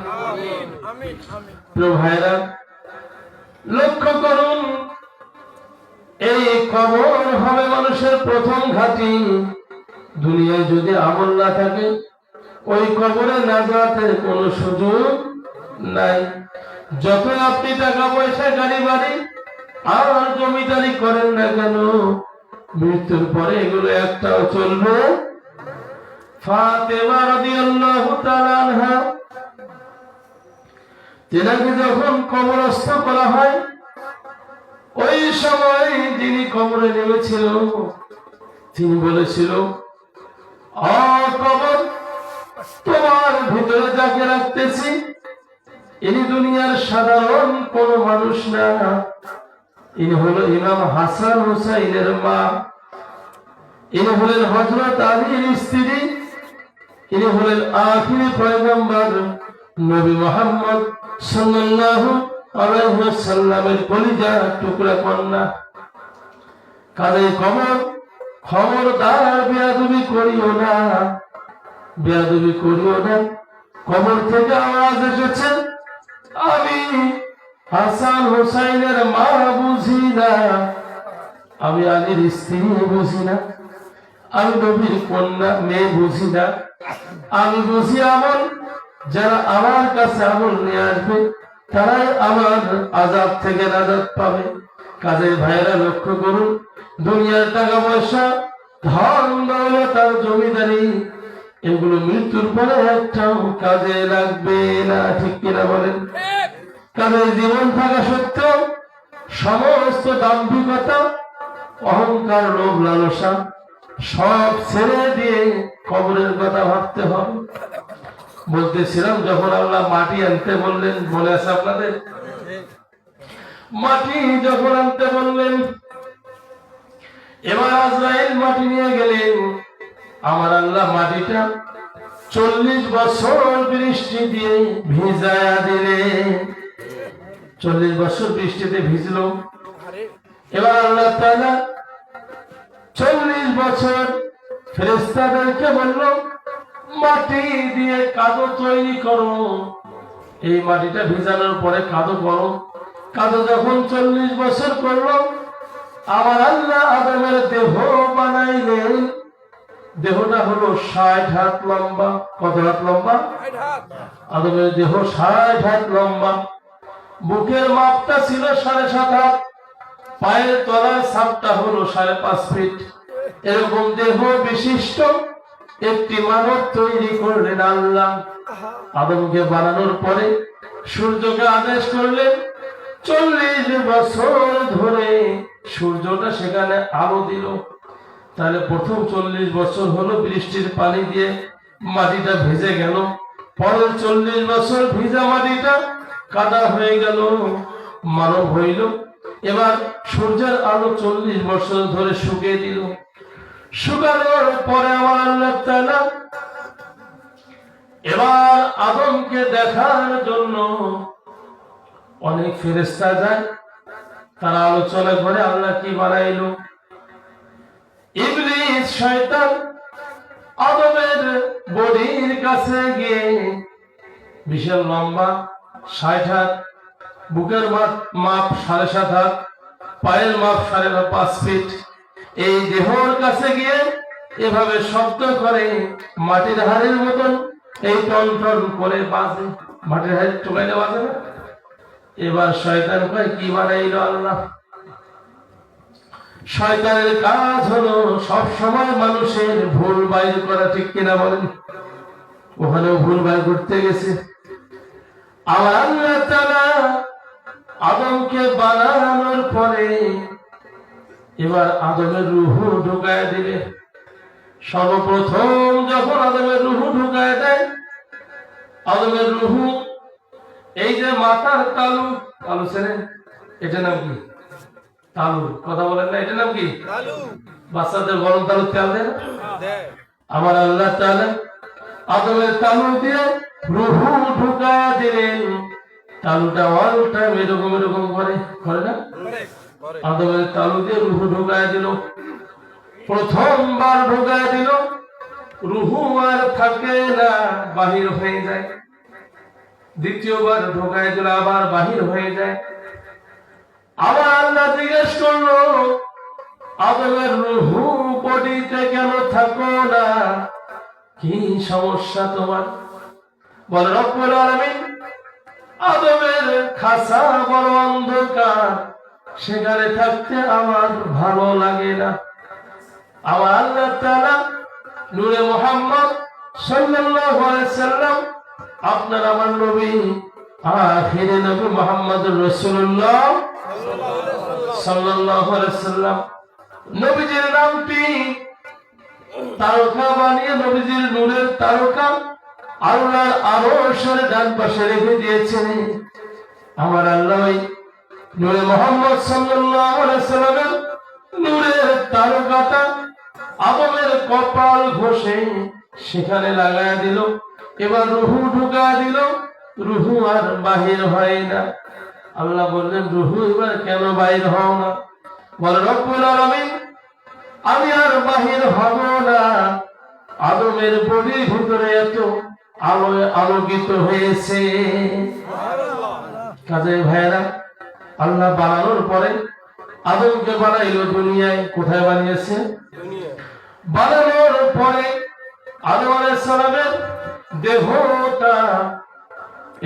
S1: প্রিয় ভাইরা, লক্ষ্য করুন, এই কবর হবে মানুষের প্রথম ঘাঁটি। দুনিয়ায় যদি আমল না থাকে, ওই কবরে নাজাতের কোনো সুযোগ নাই। যত আপনি টাকা পয়সা, গাড়ি বাড়ি আর জমিদারি করেন না কেন, মৃত্যুর পরে এগুলো একটাও চলবে। ফাতেমা রাদিয়াল্লাহু তাআলা আনহা, তেনাকে যখন কবরস্থ করা হয়, ওই সময় যিনি কবরে নেমেছিল তিনি বলেছিল, কবর, তোমার ভিতরে যাকে রাখতেছি ইনি দুনিয়ার সাধারণ কোন মানুষ না, ইনি হলো ইমাম হাসান হুসাইনের মা, ইনি হলেন হযরত আলীর স্ত্রী, ইনি হলেন আখিরি পয়গম্বর নবী মুহাম্মদ সাল্লাল্লাহু আলাইহি ওয়াসাল্লামের কলিজার টুকরা কন্যা। কাজে কবর, খবরদার বেয়াদবি করিও না, বেয়াদবি করিও না। কবর থেকে আওয়াজ এসেছে, আমি হাসান হুসাইনের মা বুঝি না, আমি আলীর স্ত্রী বুঝি না, আমি নবীর কন্যা মেয়ে বুঝি না, আমি বুঝি আমল। যারা আমার কাছে আমল নিয়ে আসবে তারাই আমার আযাব থেকে নাজাত পাবে। কাজে ভাইরা, লক্ষ্য করুন, দুনিয়ার টাকা পয়সা, ধন দৌলত আর জমিদারি, এগুলো মৃত্যুর পরে একটাও কাজে লাগবে না, ঠিক কিনা বলেন? কাজে জীবন থাকা সত্ত্বেও সমস্ত দাম্ভিকতা, অহংকার, লোভ, লালসা সব ছেড়ে দিয়ে কবরের কথা ভাবতে হবে। বলতেছিলাম, যখন আল্লাহ মাটি আনতে বললেন, মনে আছে আপনাদের? মাটি যখন আনতে বললেন, এবার আজরাইল মাটি নিয়ে গেলেন। আমার আল্লাহ মাটিটা 40 বছর বৃষ্টি দিয়ে ভিজায়া দিলেন। 40 বছর বৃষ্টিতে ভিজলো। এবার আল্লাহ তাআলা 40 বছর ফেরেশতাদেরকে বলল, মাটি দিয়ে কাদো তৈরি করো। এই মাটিটা ভিজানোর পরে কাদো করো। কাদো যখন 40 বছর করলো, আমার আল্লাহ আদমের দেহ বানাইলেন। দেহটা হলো 60 হাত লম্বা। কত হাত লম্বা? আদমের দেহ 60 হাত লম্বা। বুকের মাপটা ছিল 7.5 হাত, পায়ের তলার ছাপটা হলো 5.5 ফিট। এরকম দেহ বিশিষ্ট একটি মানব তৈরি করলেন আল্লাহ। আদমকে বানানোর পরে সূর্যকে আদেশ করলেন, 40 বছর ধরে সূর্যটা সেখানে আলো দিল। তাহলে প্রথম 40 বছর হলো বৃষ্টির পানি দিয়ে মাটিটা ভিজে গেল। পরের 40 বছর ভিজা মাটিটা কাদা হয়ে গেল, মানব হইল। এবার সূর্যের আলো 40 বছর ধরে শুকিয়ে দিল। শুকানোর পরে আমার আল্লাহ তাআলা এবার আদমকে দেখার জন্য অনেক ফেরেশতা যায়। তারা আলোচনা করে আল্লাহ কি বানাইলো। ইবলিস শয়তান আদমের বডির কাছে গিয়ে, বিশাল লম্বা 60 হাত, বুকের মাপ 7.5 হাত, পায়ের মাপ 5.5 ফিট, এই দেহর কাছে গিয়ে এভাবে শব্দ করে মাটির হাড়ের মতন এই টন টন করে বাজে। মাটির হাড়ি টোকাইলে বাজে না? এবার শয়তান কয় কি বানাইলো আল্লাহ? শয়তানের কাজ হলো সব সময় মানুষের ভুল বাইর করা, ঠিক কিনা বলেন? ওখানেও ভুল বাইর করতে গেছে। আবার আল্লাহ তাআলা আদমকে বানানোর পরে এবার আদমের রূহ ঢুকায় দিবে। সর্বপ্রথম যখন আদমের রূহ ঢুকায় দেয়, আদমের রূহ এই যে মাথার তালু, তালু ছেড়ে এটা নাম কি? তালু। কথা বলেন না, এটা নাম কি? বাচ্চাদের গরম তালু তেল দেয়। আমার আল্লাহ তাআলা আদমের তালু দিয়ে রূহ ঢুকায় দিলেন। তালুটা অল টাইম এরকম এরকম করে না? আদমের তালু দিয়ে রূহ ঢুকায় দিল। প্রথমবার ঢুকায় দিল, রূহ আর থাকে না, বাহির হয়ে যায়। দ্বিতীয়বার ঢুকায় দিল, আবার বাহির হয়ে যায়। আবার আল্লাহ জিজ্ঞেস করলো, আদমের রূহ বডিতে কেন থাকো না? কি সমস্যা তোমার? বলে রব্বুল আলামিন, আদমের খাসা বড় অন্ধকার, সেখানে থাকতে আমার ভালো লাগে না। আমার আল্লাহ তাআলা নূরে মুহাম্মদ সাল্লাল্লাহু আলাইহি সাল্লাম, আপনার আমার নবী, আখিরে নবী মুহাম্মদুর রাসূলুল্লাহ সাল্লাল্লাহু আলাইহি সাল্লাম, নবীজির নামটি তারকা বানিয়ে নবীজির নূরের তারকা আল্লাহর আরশের ডান পাশে রেখে দিয়েছেন। আমার আল্লাহ নূরে মুহাম্মদ সাল্লাল্লাহু আলাইহি সাল্লামের নূরের তারকাটা আদমের কপাল ঘষে সেখানে লাগায় দিল। এবার রূহ ঢুকা দিল, রূহ আর বাহির হয় না। আল্লাহ বললেন, রূহ এবার কেন বাহির হও না? বলে রব্বুল আলামিন, আমি আর বাহির হব না। আদমের বডির ভিতরে এত আলোয় আলোকিত হয়েছে। কাজে ভাইরা, আল্লাহ বানানোর পরে আদমকে বানাইলো দুনিয়ায়। কোথায় বানিয়েছে? বানানোর পরে আদম আলাইহিস সালামের দেহটা,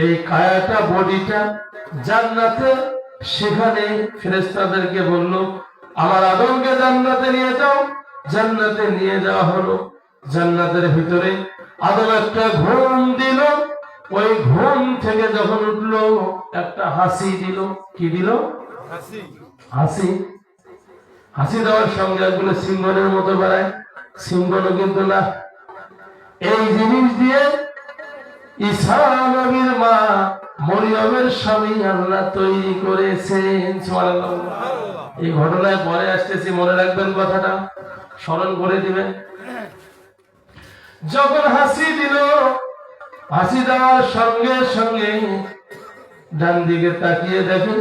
S1: এই কায়াটা, বডিটা জান্নাতে, সেখানে ফেরেশতাদেরকে বলল, আমার আদমকে জান্নাতে নিয়ে যাও। জান্নাতে নিয়ে যাওয়া হলো। জান্নাতের ভিতরে আদম একটা ঘুম দিল। ওই ঘুম থেকে যখন উঠলো, একটা হাসি দিল। কি দিল? হাসি। হাসি দেওয়ার সঙ্গে একগুলো সিংহনের মতো বেড়ায়, সিংহনও কিন্তু না। এই জিনিস দিয়ে ঈসা নবীর মা মরিয়মের স্বামী আল্লাহ তৈরি করেছেন। সুবহানাল্লাহ। এই ঘটনায় পরে আসতেছি, মনে রাখবেন কথাটা, স্মরণ করে দিবেন। যখন হাসি দিল, হাসি দেওয়ার সঙ্গে সঙ্গে ডান দিকে তাকিয়ে দেখে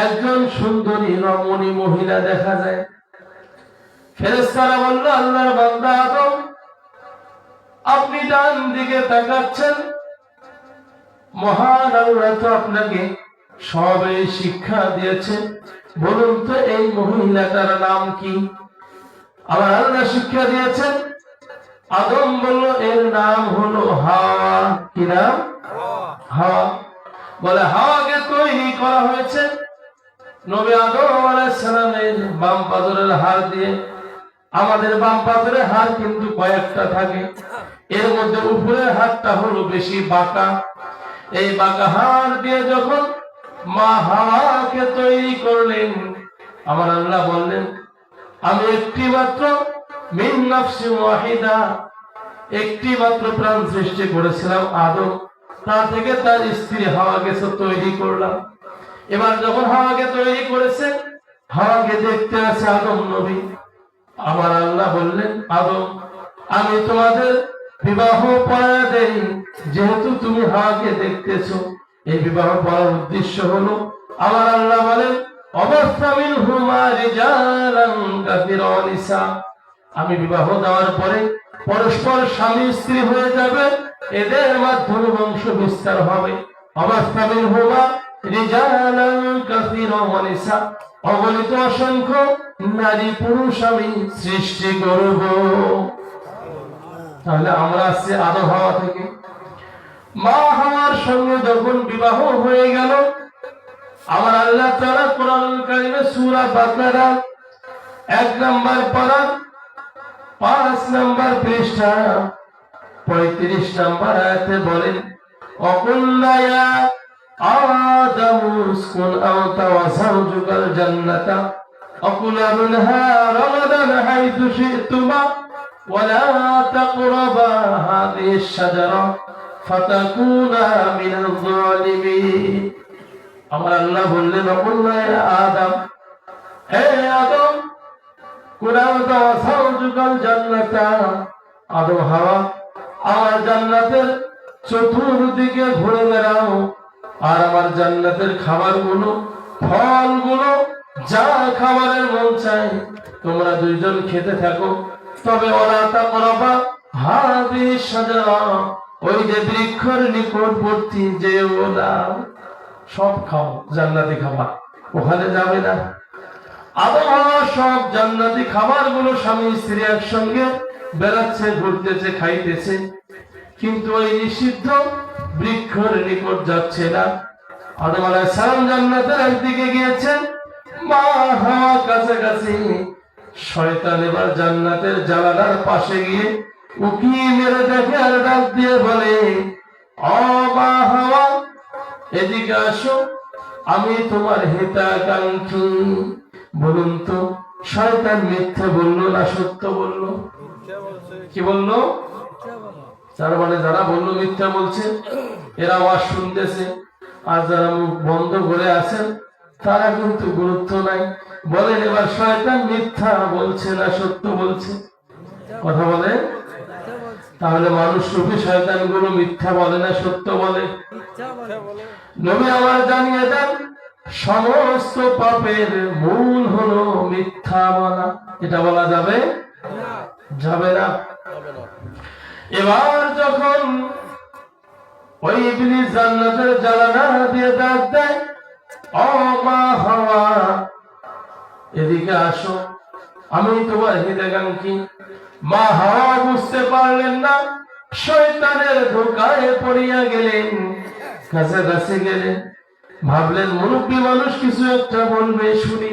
S1: একজন সুন্দরী রমণী মহিলা দেখা যায়। ফেরেশতারা বলল, আল্লাহর বান্দা আদম, আপনি ডান দিকে তাকাচ্ছেন, মহান আল্লাহ তো আপনাকে সবে শিক্ষা দিয়েছে, বলুন তো এই মহিলাটার নাম কি? আমার আল্লাহ শিক্ষা দিয়েছেন। আদম বলল, এর নাম হলো হাওয়া। কি নাম? হাওয়া। বলে হাওয়াকে তৈরি করা হয়েছে নবী আদম আলাইহিস সালামের বাম পাজরের হাড় দিয়ে। আমাদের বাম পাজরের হাড় কিন্তু কয়েকটা থাকে, এর মধ্যে উপরের হাড়টা হলো বেশি বাঁকা। এই বাঁকা হাড় দিয়ে যখন মা হাওয়াকে তৈরি করলেন, আমার আল্লাহ বললেন, আমি একটি মাত্র মিন নাফসি ওয়াহিদা, একটি মাত্র প্রাণ সৃষ্টি করেছিলাম আদম, তা থেকে তার স্ত্রী হাওয়াকে তৈরি করলাম। এবার যখন হাওয়াকে তৈরি করেছে, হাওয়াকে দেখতে আছে আদম নবী। আমার আল্লাহ বললেন, আদম, আমি তোমাদের বিবাহ পড়ায় দেই, যেহেতু তুমি হাওয়াকে দেখতেছো। এই বিবাহ পড়ার উদ্দেশ্য হলো, আমার আল্লাহ বলেন, অবস্থামিন হুমা রিজালান কাসীরা নিসা, আমি বিবাহ দেওয়ার পরে পরস্পর স্বামী স্ত্রী হয়ে যাবে, এদের মাধ্যমে বংশ বিস্তার হবে। অবস্থামিন হুমা রিজালান কাসীরা ওয়া নিসা, অগণিত অসংখ্য নারী পুরুষ আমি সৃষ্টি করব। তাহলে আমরা আসছি আদম হাওয়া থেকে। মা হাওয়ার সঙ্গে যখন বিবাহ হয়ে গেল, আমার আল্লাহ তাআলা কোরআনুল কারীমে সূরা বাকারা 1 নম্বর পারা 5 নম্বর পৃষ্ঠা 35 নম্বর আয়াতে বলেন, অকুল্লা ইয়া আদামু উসকুন আনতা ওয়া যাওজুকাল জান্নাতা অকুলা মিনহা রাগাদান হাইথু শি'তুমা ওয়া লা তাকরাবা হাযিহিশ শাজারা ফাতাকুনা মিনাল যালিমিন। আমার আল্লাহ বললেন, অকুল্লা ইয়া আদম, হে আদম, কুনাউতা ওয়া যাওজুকাল জান্নাতা, আদম হাওয়া আমার জান্নাতের চতুর্দিকে ঘুরে বেড়াও, আর আমার জান্নাতের খাবারগুলো, ফলগুলো, যা খাবারের মন চায় তোমরা দুইজন খেতে থাকো, তবে ওয়ালা তাকরাবা হাযিহিশ শাজারা, ওই যে বৃক্ষের নিকটবর্তী যেও না, সব খাও জান্নাতি খাবার, ওখানে যাবে না। আদম হাওয়া সব জান্নাতি খাবারগুলো স্বামী স্ত্রী একসঙ্গে বেড়াচ্ছে, ঘুরতেছে, খাইতেছে, কিন্তু ওই নিষিদ্ধ বৃক্ষের নিকট যাচ্ছে না। আদম আলাইহিস সালাম জান্নাতের একদিকে গিয়েছেন, মা হাওয়া কাছাকাছি। শয়তান এবার জান্নাতের জানালার পাশে গিয়ে উকি মেরে দেখে আর ডাক দিয়ে বলে, ও মা হাওয়া, এদিকে আসো, আমি তোমার হিতাকাঙ্ক্ষী। বলুন তো, শয়তান মিথ্যে বললো না সত্য বললো? কি বললো? তার মানে যারা বললো মিথ্যা বলছে, এরা আওয়াজ শুনতেছে, আর যারা মুখ বন্ধ করে আছেন তারা কিন্তু গুরুত্ব নাই। বলেন এবার শয়তান মিথ্যা বলছে না সত্য বলছে? কথা বলে। তাহলে মানুষ রূপী শয়তান গুলো মিথ্যা বলে না সত্য বলে? নবী আমার জানিয়ে দেন, সমস্ত পাপের মূল হলো মিথ্যা বলা। এটা বলা যাবে? যাবে না। এবার যখন ওই ইবলিস জান্নাতের জানালা দিয়ে ডাক দেয়, ও মা হাওয়া, এদিকে আসো, আমি তোমার হিতাকাঙ্ক্ষী। মা হাওয়া বুঝতে পারলেন না, শয়তানের ধোঁকায় পড়িয়া গেলেন, কাছাকাছি গেলেন, ভাবলেন মুরব্বী মানুষ কিছু একটা বলবে, শুনি।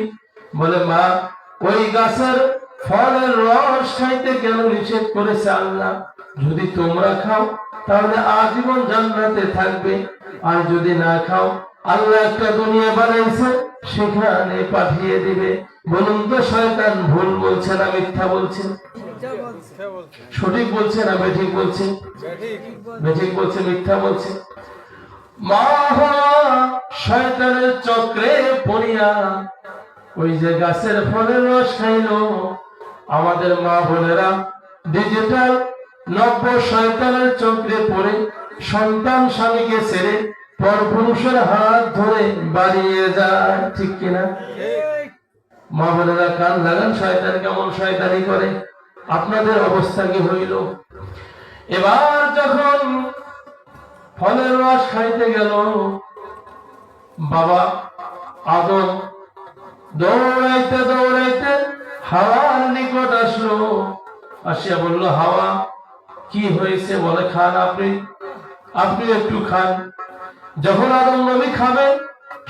S1: বলে, মা, ওই গাছের ফলের রস খাইতে কেন নিষেধ করেছে আল্লাহ? যদি তোমরা খাও তাহলে আজীবন জান্নাতে থাকবে, আর যদি না খাও আল্লাহ একটা দুনিয়া বানাইছে, সেখানে পাঠিয়ে দিবে। বলুন তো, শয়তান ভুল বলছে না মিথ্যা বলছে? সঠিক বলছে না বেঠিক বলছে? বেঠিক বলছে, মিথ্যা বলছে। মা শয়তানের চক্রে পড়িয়া ওই যে গাছের ফলের রস খাইলো। আমাদের মা বোনেরা ডিজিটাল নব্য শয়তানের চক্রে পড়ে সন্তান স্বামীকে ছেড়ে পরপুরুষের হাত ধরে বাড়িয়ে যায়, ঠিক কিনা? মা বোনেরা কান লাগান, শয়তান কেমন শয়তানি করে। আপনাদের অবস্থা কি হইল? এবার যখন ফলের রস খাইতে গেল, বাবা আদম দৌড়াইতে দৌড়াইতে হাওয়ার নিকট আসলো। আসিয়া বলল, হাওয়া, কি হয়েছে? বলে, খান আপনি, আপনি একটু খান। যখন আদম নবী খাবে,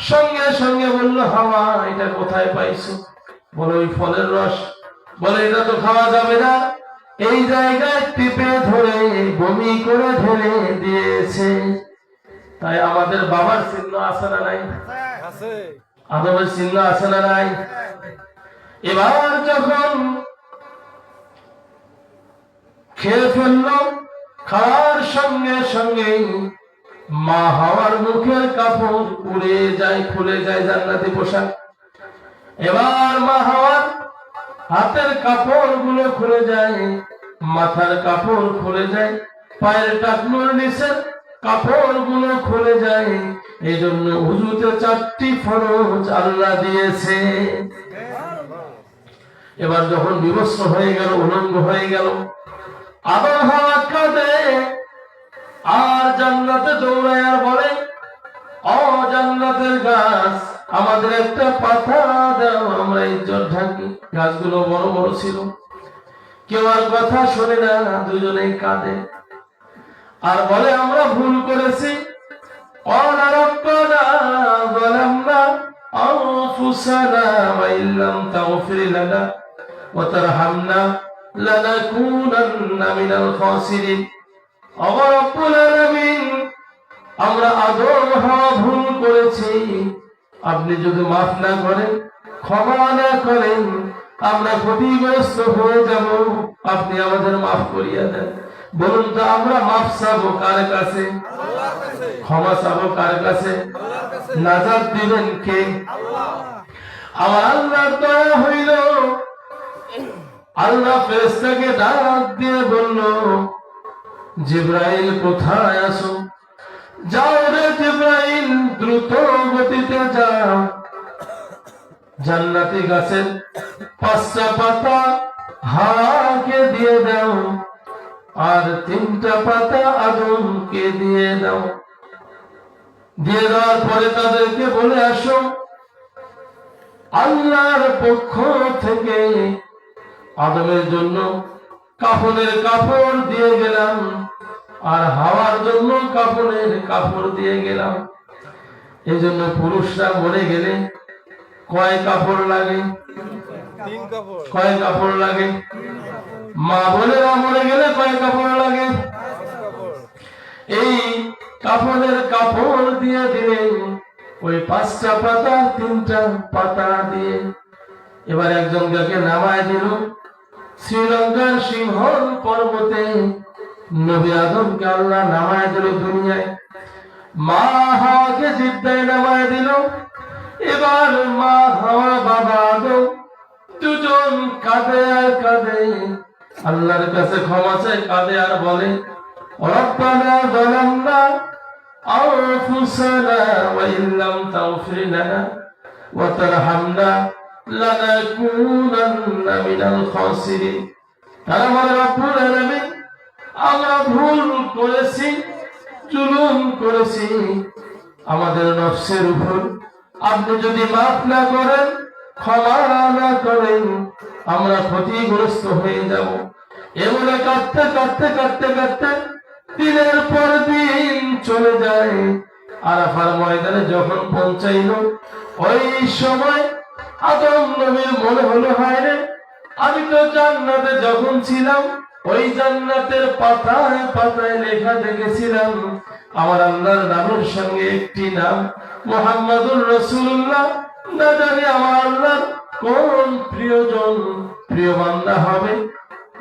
S1: সঙ্গে সঙ্গে বলল, হাওয়া, এটা কোথায় পাইছো? বলে, ওই ফলের রস। বলে, এটা তো খাওয়া যাবে না, এই জায়গায় টিপে ধরে বমি করে ঢেলে দিয়েছে। তাই আমাদের বাবার চিহ্ন আছে না নাই? আদমের চিহ্ন আছে না নাই? এবার যখন খেয়ে ফেললো, খাওয়ার সঙ্গে সঙ্গে মা হাওয়ার মুখের কাপড় উড়ে যায়, খুলে যায় জান্নাতি পোশাক। এবার মা হাওয়ার হাতের কাপড় গুলো খুলে যায়, মাথার কাপড় খুলে যায়, পায়ের টাকনুর নিচের কাপড় গুলো খুলে যায়। এই জন্য উযুতে 4টি ফরজ আল্লাহ দিয়েছে। এবার যখন বিবস্ত্র হয়ে গেল, উলঙ্গ হয়ে গেল, আদম হাওয়া কাঁদে আর জান্নাতে দৌড়ায় আর বলে, ও ও জান্নাতের গাছ, আমাদের একটা পাতা দাও, আমরা ইজ্জত ঢাকি। গাছগুলো বড় বড় ছিল, কেউ আর কথা শোনে না, দুজনেই কাঁদে আর বলে আমরা ভুল করেছি। قال ربنا ظلمنا أنفسنا وإن لم تغفر لنا وترحمنا لنكونن من الخاسرين। رب العالمين, আমরা আদম হাওয়া ভুল করেছি, আপনি যদি মাফ না করেন, ক্ষমা না করেন, আমরা ক্ষতিগ্রস্ত হয়ে যাব, আপনি আমাদের মাফ করিয়া দেন। বলুন তো আমরা মাফ চাবো কার কাছে? ক্ষমা চাবো কার কাছে? নাজাত দিবেন কে? আমার আল্লাহর দয়া হইল, আল্লাহ ফেরেশতাকে ডাক দিয়ে বলল, জিবরাইল কোথায় আছো? যাও রে জিবরাইল, দ্রুত গতিতে যাও, জান্নাতি গাছের 5টা পাতা হাওয়াকে দিয়ে দাও আর 3টা পাতা আদমকে দিয়ে দাও। দিয়ে দেওয়ার পরে তাদেরকে বলে আসো, আল্লাহর পক্ষ থেকে আদমের জন্য কাফনের কাপড় দিয়ে গেলাম আর হাওয়ার জন্য কাফনের কাপড় দিয়ে গেলাম। এই জন্য পুরুষরা মরে গেলে কয় কাপড় লাগে?
S2: 3 কাপড়।
S1: কয় কাপড় লাগে? মা বোনেরা মরে গেলে কয় কাপড় লাগে?
S2: 5 কাপড়।
S1: এই কাফনের কাপড় দিয়ে দিলেন, ওই 5টা পাতা 3টা পাতা দিয়ে। এবার একজনকে নামায় দিল শ্রীলঙ্কার সিংহল পর্বতে। নবী আদমকে আল্লাহ নামায় দিল দুনিয়ায়, মা হাওয়াকে জিদ্দায় নামায় দিল। এবার মা হাওয়া বাবা আদম দুজন কাঁদে আর কাঁদে, আল্লাহর কাছে ক্ষমা চায়, কাঁদে আর বলে, রব্বানা যালামনা আনফুসানা ওয়া ইন লাম তাগফির লানা ওয়া তারহামনা লানাকুনান্না মিনাল খাসিরিন। তারা বলে, রব্বুল আলামিন, আমরা ভুল করেছি, জুলুম করেছি আমাদের নফসের উপর, আপনি যদি মাফ না করেন, ক্ষমা না করেন, আমরা ক্ষতিগ্রস্ত হয়ে যাব। এমন কাঁদতে কাঁদতে কাঁদতে কাঁদতে দিনের পর দিন চলে যায়। আরাফার ময়দানে যখন পৌঁছাইল, ওই সময় আদম নবীর মনে হলো, হায় রে, আমি তো জান্নাতে যখন ছিলাম, ওই জান্নাতের পাতায় পাতায় লেখা দেখেছিলাম আমার আল্লাহর নামের সঙ্গে একটি নাম মুহাম্মাদুর রাসূলুল্লাহ। না জানি আমার আল্লাহর কোন প্রিয়জন, প্রিয় বান্দা হবে,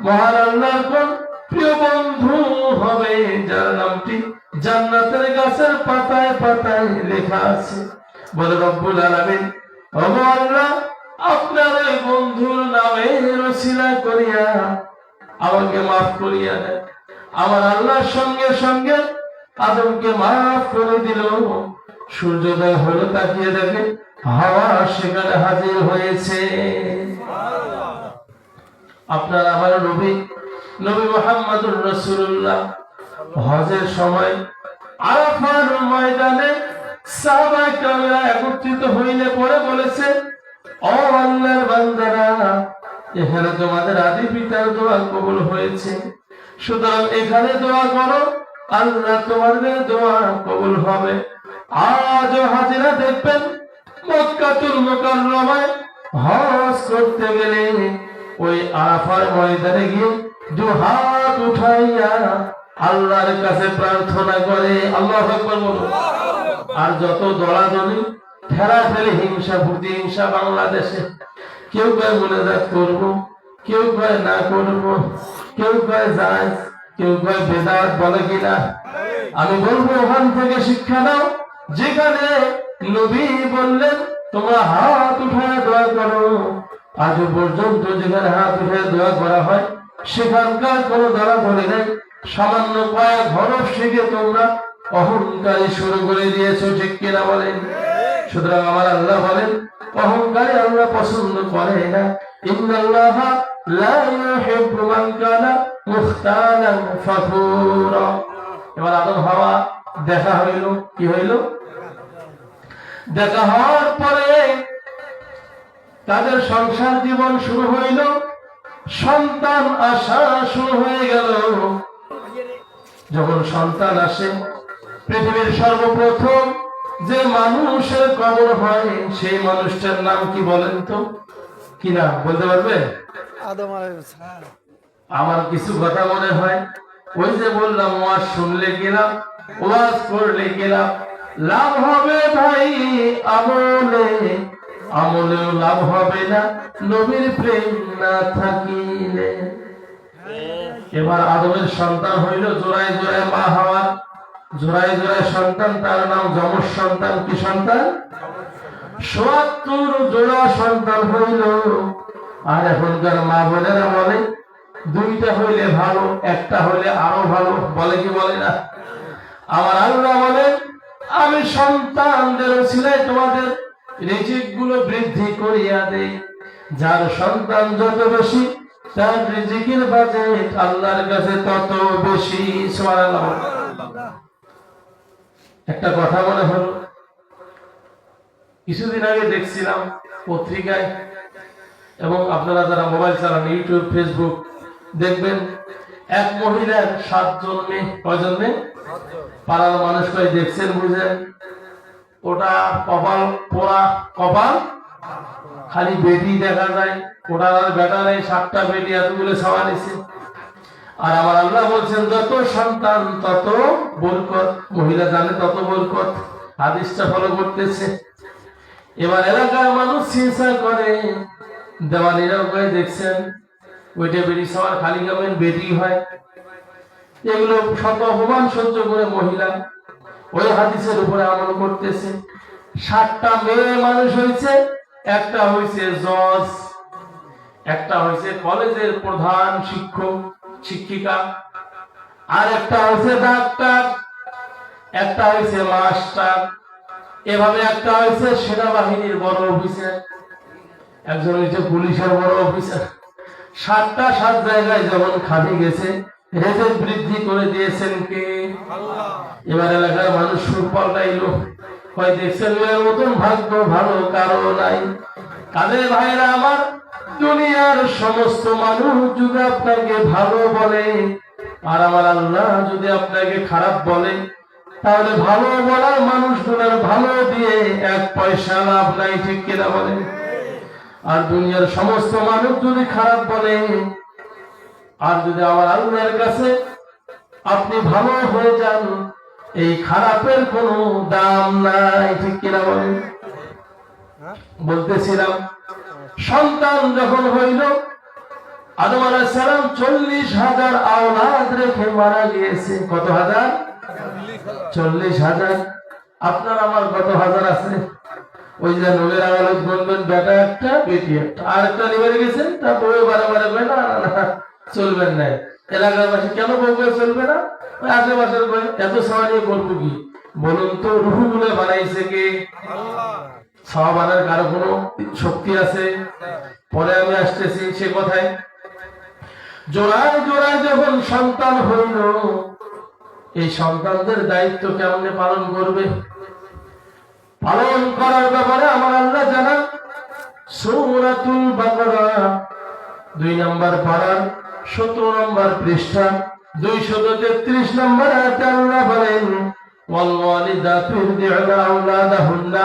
S1: মহান আল্লাহর কোন প্রিয় বন্ধু হবে, যার নামটি জান্নাতের গাছের পাতায় পাতায় লেখা আছে। বলে, রব্বুল আলামিন, ও আল্লাহ, আপনার এই বন্ধুর নামে রসিলা করিয়া আমাকে মাফ করিয়া দেন। আমার আল্লাহর সঙ্গে সঙ্গে আদমকে মাফ করে দিল। সূর্যোদয় হলো, তাকিয়ে দেখে হাওয়া সেখানে হাজির হয়েছে। আপনার আমার নবী, নবী মুহাম্মদুর রাসূলুল্লাহ হজের সময় আরাফার ময়দানে সাহাবায়ে কেরামরা একত্রিত হইলে পরে বলেছে, ও আল্লাহর বান্দারা, এখানে তোমাদের আদি পিতার দোয়া কবুল হয়েছে, সুতরাং এখানে দোয়া করো, আল্লাহ তোমাদের দোয়া কবুল হবে। আজও হাজিরা দেখবেন মক্কাতুল মুকাররমায় হজ করতে গেলে ওই আরাফার ময়দানে গিয়ে দুহাত উঠাইয়া আল্লাহর কাছে প্রার্থনা করে, আল্লাহু আকবার বলুন। আর যত দলাদলি ঠেলাঠেলি, হিংসা প্রতিহিংসা বাংলাদেশে, কেউ কয় মুনাজাত করব, কেউ কয় না করব, কেউ কয় যায়, কেউ কয় বেদাত, বলে কিনা? আমি বলবো, ওখান থেকে শিক্ষা নাও, যেখানে নবী বললেন তোমরা হাত উঠায় দোয়া করো, আজ পর্যন্ত যেখানে হাত উঠায় দোয়া করা হয় সেখানকার কোন দলাদলি নেই। সামান্য কয়েক হরফ শিখে তোমরা অহংকারী শুরু করে দিয়েছো, ঠিক কিনা বলেন? সুতরাং আমার আল্লাহ বলেন, অহংকারী আল্লাহ পছন্দ করে না। ইন্নাল্লাহা লা ইউহিব্বু মান কানা মুখতালান ফাখুরা। এবার আদম হাওয়া দেখা হইল, কি হইল? দেখা হওয়ার পরে তাদের সংসার জীবন শুরু হইল, সন্তান আসা শুরু হয়ে গেল। যখন সন্তান আসে, পৃথিবীর সর্বপ্রথম যে মানুষের কবর হয় সেই মানুষটার নাম কি বলেন তো? কি না বলতে পারবে?
S2: আদম আলাইহিস সালাম।
S1: আমার কিছু কথা মনে হয়, ওই যে বললাম ওয়াজ শুনলে গেলাম, ওয়াজ করলে গেলাম, লাভ হবে ভাই আমলে, আমলেও লাভ হবে না নবীর প্রেম না থাকিলে। এবার আদমের সন্তান হইল জোড়ায় জোড়ায় মা হাওয়ার, জোড়ায় জোড়ায় সন্তান, তার নাম যমজ সন্তান। কি সন্তান? ৭৭ জোড়া সন্তান হইল। আর এখনকার মা বোনেরা বলে দুইটা হইলে ভালো, একটা হইলে আরো ভালো, বলে কি বলে না? আমার আল্লাহ বলেন আমি সন্তানদের উসিলায় তোমাদের রিজিক গুলো বৃদ্ধি করিয়া দেই। যার সন্তান যত বেশি তার রিজিকের বাজেট আল্লাহর কাছে তত বেশি। সুবহানাল্লাহ। একটা কথা মনে হলো, কিছুদিন আগে দেখছিলাম পত্রিকায়, এবং আপনারা যারা মোবাইল চালান, ইউটিউব, ফেসবুক দেখবেন, এক মহিলার 7 জন মেয়ে। কয়জন মেয়ে? পাড়ার মানুষ কয় দেখছেন, বুঝেন? ওটা কপাল পোড়া, কপাল খালি বেটি দেখা যায়, ওটা আর বেটা নেই, 7টা বেটি এতগুলো ছাওয়া নিছে। আর আমার আল্লাহ বলছেন যত সন্তান তত বরকত, মহিলা জানে তত বরকত। হাদিসটা ফলো করতেছে। এবার এলাকার মানুষ চিন্তা করে, দেওয়ানিরাও কয়ে দেখছেন ওইটা বেটি ছাওয়ার খালি কেমন বেটি হয়। এগুলো শত অপমান সহ্য করে মহিলা ওই হাদিসের উপরে আমল করতেছে। 7টা মেয়ে মানুষ হয়েছে, একটা হয়েছে জজ, একটা হয়েছে কলেজের প্রধান শিক্ষক শিক্ষিকা, আর একটা হয়েছে ডাক্তার, একটা হয়েছে মাস্টার, এভাবে একটা হয়েছে সেনাবাহিনীর বড় অফিসার, একজন হয়েছে পুলিশের বড় অফিসার। 7টা 7 জায়গায় যখন খালি গেছে, রেজেক বৃদ্ধি করে দিয়েছেন কে? আল্লাহ। এবার এলাকার মানুষ সুর পাল্টাইলো, কয় দেখছেন এর মতন ভাগ্য ভালো কারো নাই। কাদের ভাইরা আমার, দুনিয়ার সমস্ত মানুষ যদি আপনাকে ভালো বলে আর আমার আল্লাহ যদি আপনাকে খারাপ বলে, তাহলে ভালো বলার মানুষগুলোর ভালো দিয়ে 1 পয়সা লাভ নাই। ঠিক কিনা বলেন? আর দুনিয়ার সমস্ত মানুষ যদি খারাপ বলে, আর যদি আমার আল্লাহর কাছে আপনি ভালো হয়ে যান, এই খারাপের কোনো দাম নাই। ঠিক কিনা বলেন? বলতেছিলাম, সন্তান যখন হইল, আদম আলাইহিস সালাম 40,000 আওলাদ রেখে মারা গিয়েছে। কত হাজার? 40,000। আপনার আমার কত হাজার আছে? ওই যে নবীর আওলাদ বলবেন, বেটা একটা বেটি একটা, আর একটা নিয়ে গেছেন, তা বউ বারে বলে না না না চলবেন না। এলাকার বাসী কেন বউ চলবে না? ওই আশেপাশের এত ছাওয়া নিয়ে করবো কি? বলুন তো, রুহু গুলো বানাইছে কে? আল্লাহ। ছাওয়া বানার কারো কোনো শক্তি আছে? পরে আমি আসতেছি সে কথায়। জোড়ায় জোড়ায় যখন সন্তান হইল, এই সন্তানদের দায়িত্ব কেমনে পালন করবে? পালন করার ব্যাপারে আমার আল্লাহ জানান সূরাতুল বাকারা 2 নম্বর পারার 17 নম্বর পৃষ্ঠা 233 নম্বর আয়াতে আল্লাহ বলেন, ওয়াল ওয়ালিদাতু ইরদি'না আওলাদাহুন্না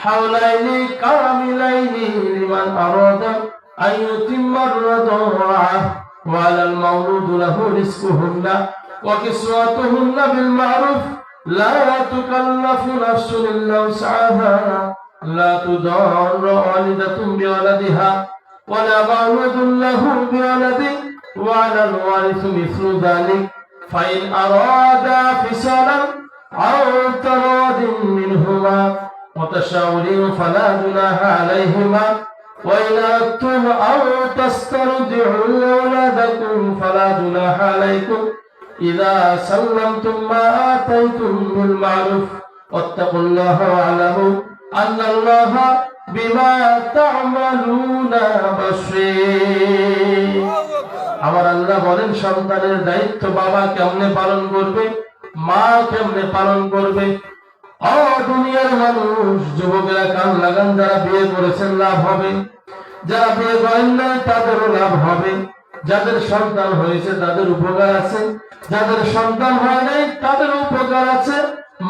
S1: হাওলাইনি কামিলাইনি লিমান আরাদা আন ইউতিম্মার রাদা ওয়া আলাল মাওলুদি লাহু রিজকুহুন্না ওয়া কিসওয়াতুহুন্না বিল মা'রুফ لا تكلف نفس إلا وسعها لا تضار والدة بولدها ولا مولود له بولده وعلى الوارث مثل ذلك فإن أرادا فصالا أو تراض منهما وتشاور فلا جناح عليهما وإن أردتم أن تسترضعوا أولادكم فلا جناح عليكم إذا سلمتم ما آتيتم بالمعروف واتقوا الله واعلموا أن الله بما تعملون بصير। আমার আল্লাহ বলেন, সন্তানের দায়িত্ব বাবা কেমনে পালন করবে, মা কেমনে পালন করবে। ও দুনিয়ার মানুষ, যুবকেরা কান লাগান, যারা বিয়ে করেছেন লাভ হবে, যারা বিয়ে করেন না তাদেরও লাভ হবে, যাদের সন্তান হয়েছে তাদের উপকার আছে, যাদের সন্তান হয় নাই তাদের উপকার আছে,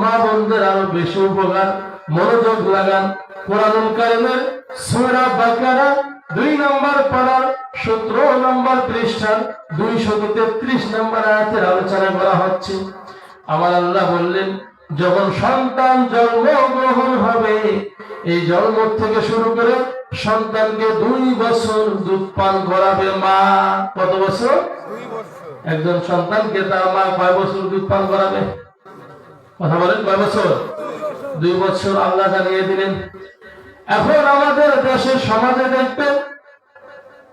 S1: মা বোনদের আরো বেশি উপকার। মনোযোগ লাগান, কোরআনুল কারীমের সূরা বাকারা 2 নম্বর পারার 17 নম্বর পৃষ্ঠার 233 নম্বর আয়াতের আলোচনা করা হচ্ছে। আমার আল্লাহ বললেন, যখন সন্তান জন্মগ্রহণ হবে, এই জন্ম থেকে শুরু করে সন্তানকে 2 বছর দুধ পান করাবে মা। কত বছর?
S2: 2 বছর।
S1: একজন সন্তানকে তার মা কয় বছর দুধ পান করাবে? কথা বলেন, কয় বছর? 2 বছর আল্লাহ জানিয়ে দিলেন। এখন আমাদের দেশের সমাজে দেখবেন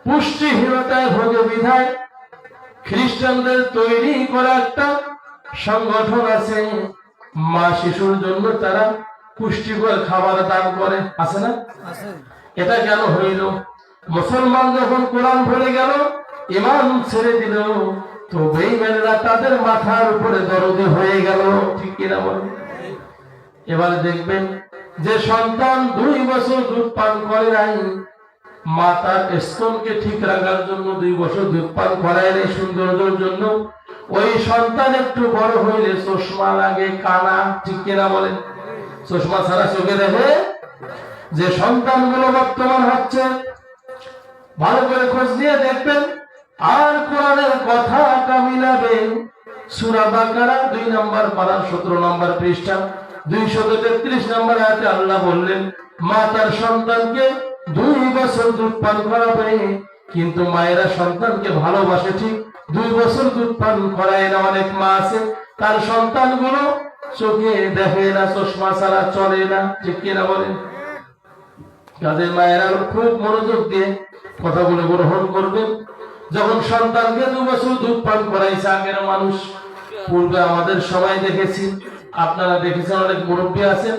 S1: পুষ্টিহীনতায় ভোগে বিধায় খ্রিস্টানদের তৈরি করা একটা সংগঠন আছে, মা শিশুর জন্য তারা পুষ্টিকর খাবার দান করে, আছে না?
S2: আছে।
S1: এটা কেন হইল? মুসলমান যখন কোরআন ভুলে গেল, ঈমান ছেড়ে দিল, তো বেঈমানরা তাদের মাথার উপরে দরদে হয়ে গেল। ঠিক কিনা বলেন? এবার দেখবেন যে সন্তান 2 বছর দুধ পান করে নাই, মা তার স্তনকে ঠিক রাখার জন্য 2 বছর দুধ পান করায় নাই সৌন্দর্যের জন্য, ওই সন্তান একটু বড় হইলে চশমা লাগে, কানা। ঠিক কিনা বলেন? চশমা ছাড়া চোখে দেখে যে সন্তানগুলো বর্তমান হচ্ছে, ভালো করে খোঁজ নিয়ে দেখবেন। আর কোরআনের কথাটা মিলাবেন। সূরা বাকারা 2 নম্বর পারা 17 নম্বর পৃষ্ঠা 233 নম্বর আয়াতে আল্লাহ বললেন, মা তার সন্তানকে 2 বছর দুধ পান করাবে, কিন্তু মায়েরা সন্তানকে ভালোবাসে ঠিক, 2 বছর দুধ পান করায় না। অনেক মা আছে তার সন্তানগুলো চোখে দেখে না, চশমা ছাড়া চলে না। ঠিক কিনা বলেন? কাজে মায়েরা খুব মনোযোগ দিয়ে কথাগুলো গ্রহণ করবেন। যখন সন্তানকে 2 বছর দুধ পান করাইছে আগের মানুষ, পূর্বে আমাদের সময় দেখেছি, আপনারা দেখেছেন, অনেক মুরব্বী আছেন,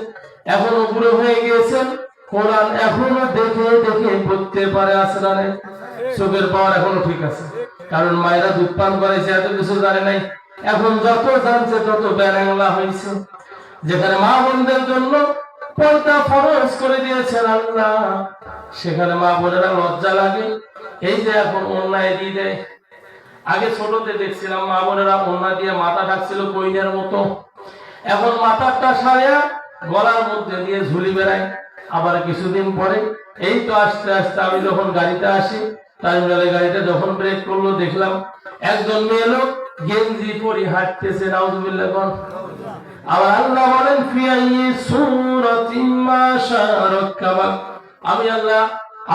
S1: এখন উপরে হয়ে গিয়েছেন, কোরআন এখনো দেখে দেখে পড়তে পারে, আছে না? চোখের পাওয়ার এখনো ঠিক আছে, কারণ মায়েরা দুধ পান করাইছে, এত কিছু জানে নাই। এখন যত জানছে তত ব্যাংলা হয়েছে। যেখানে মা বোনদের জন্য পর্দা ফরজ করে দিয়েছেন আল্লাহ, সেখানে মা বোনেরা লজ্জা লাগে। এই যে এখন অন্যায় দিয়ে দেয়, আগে ছোটতে দেখছিলাম মা বোনেরা অন্যায় দিয়ে মাথা ঢাকছিল কইনের মতো, এখন মাথাটা সারিয়া গলার মধ্যে দিয়ে ঝুলি বেড়ায়। আবার কিছুদিন পরে এই তো আস্তে আস্তে আমি যখন গাড়িতে আসি, টার্মিনালে গাড়িটা যখন ব্রেক করলো, দেখলাম একজন মেয়ে লোক গেঞ্জি পরে হাঁটতেছে। নাউজুবিল্লাহ কোন। আবার আল্লাহ বলেন, ফিআই সূরাতিন মা শারাকাবা, আমি আল্লাহ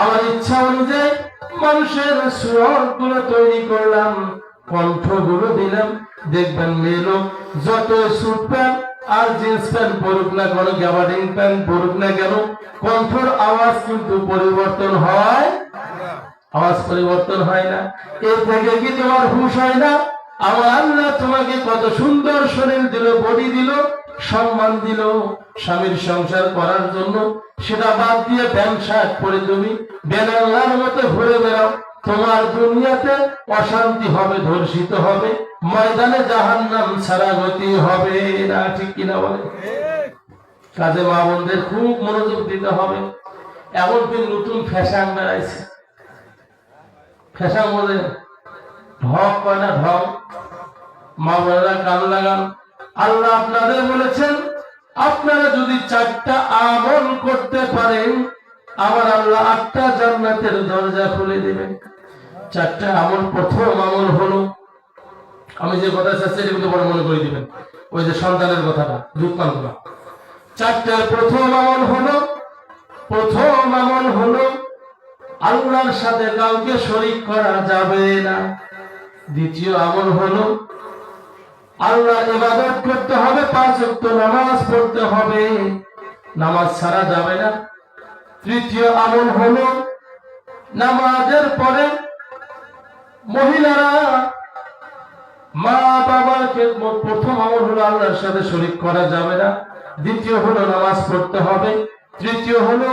S1: আমার ইচ্ছা অনুযায়ী মানুষের সুরগুলো তৈরি করলাম, কণ্ঠগুলো দিলাম। দেখবেন মেয়ে লোক যত স্যুট প্যান্ট আর জিন্স প্যান্ট পরুক না কেন, গ্যাবার্ডিং প্যান্ট পরুক না কেন, কণ্ঠর আওয়াজ কিন্তু পরিবর্তন হয়, আওয়াজ পরিবর্তন হয় না। এর থেকে কি তোমার হুঁশ হয় না? আমার আল্লাহ তোমাকে কত সুন্দর শরীর দিল, বডি দিল, সম্মান দিল স্বামীর সংসার করার জন্য, সেটা বাদ দিয়ে প্যান্ট শার্ট পরে তুমি বেনাল্লার মতো ঘুরে বেড়াও, তোমার দুনিয়াতে অশান্তি হবে, ধর্ষিত হবে, ময়দানে জাহান্নাম ছাড়া গতি হবে না। ঠিক কিনা বলে? কাজে মা বোনদের খুব মনোযোগ দিতে হবে। এমনকি নতুন ফ্যাশন বেড়াইছে, ফ্যাশন বলে ঢক কয় না, ঢক। মা বোনেরা কান লাগান, আল্লাহ আপনাদের বলেছেন, আপনারা যদি 4টা আমল করতে পারেন, আমার আল্লাহ 8টা জান্নাতের দরজা খুলে দিবেন। 4টা আমল। প্রথম আমল হলো, আমি যে কথা চাচ্ছি এটা বড় মনে করে দিবেন, ওই যে সন্তানের কথাটা, দুধ পান করা। 4টার প্রথম আমল হলো আল্লাহর সাথে কাউকে শরীক করা যাবে না। দ্বিতীয় আমল হলো আল্লাহর ইবাদত করতে হবে, 5 ওয়াক্ত নামাজ পড়তে হবে, নামাজ ছাড়া যাবে না। তৃতীয় আমল হলো নামাজের পরে মহিলারা মা বাবার খেদমত। প্রথম আমল হলো আল্লাহর সাথে শরীক করা যাবে না। দ্বিতীয় হলো নামাজ পড়তে হবে। তৃতীয় হলো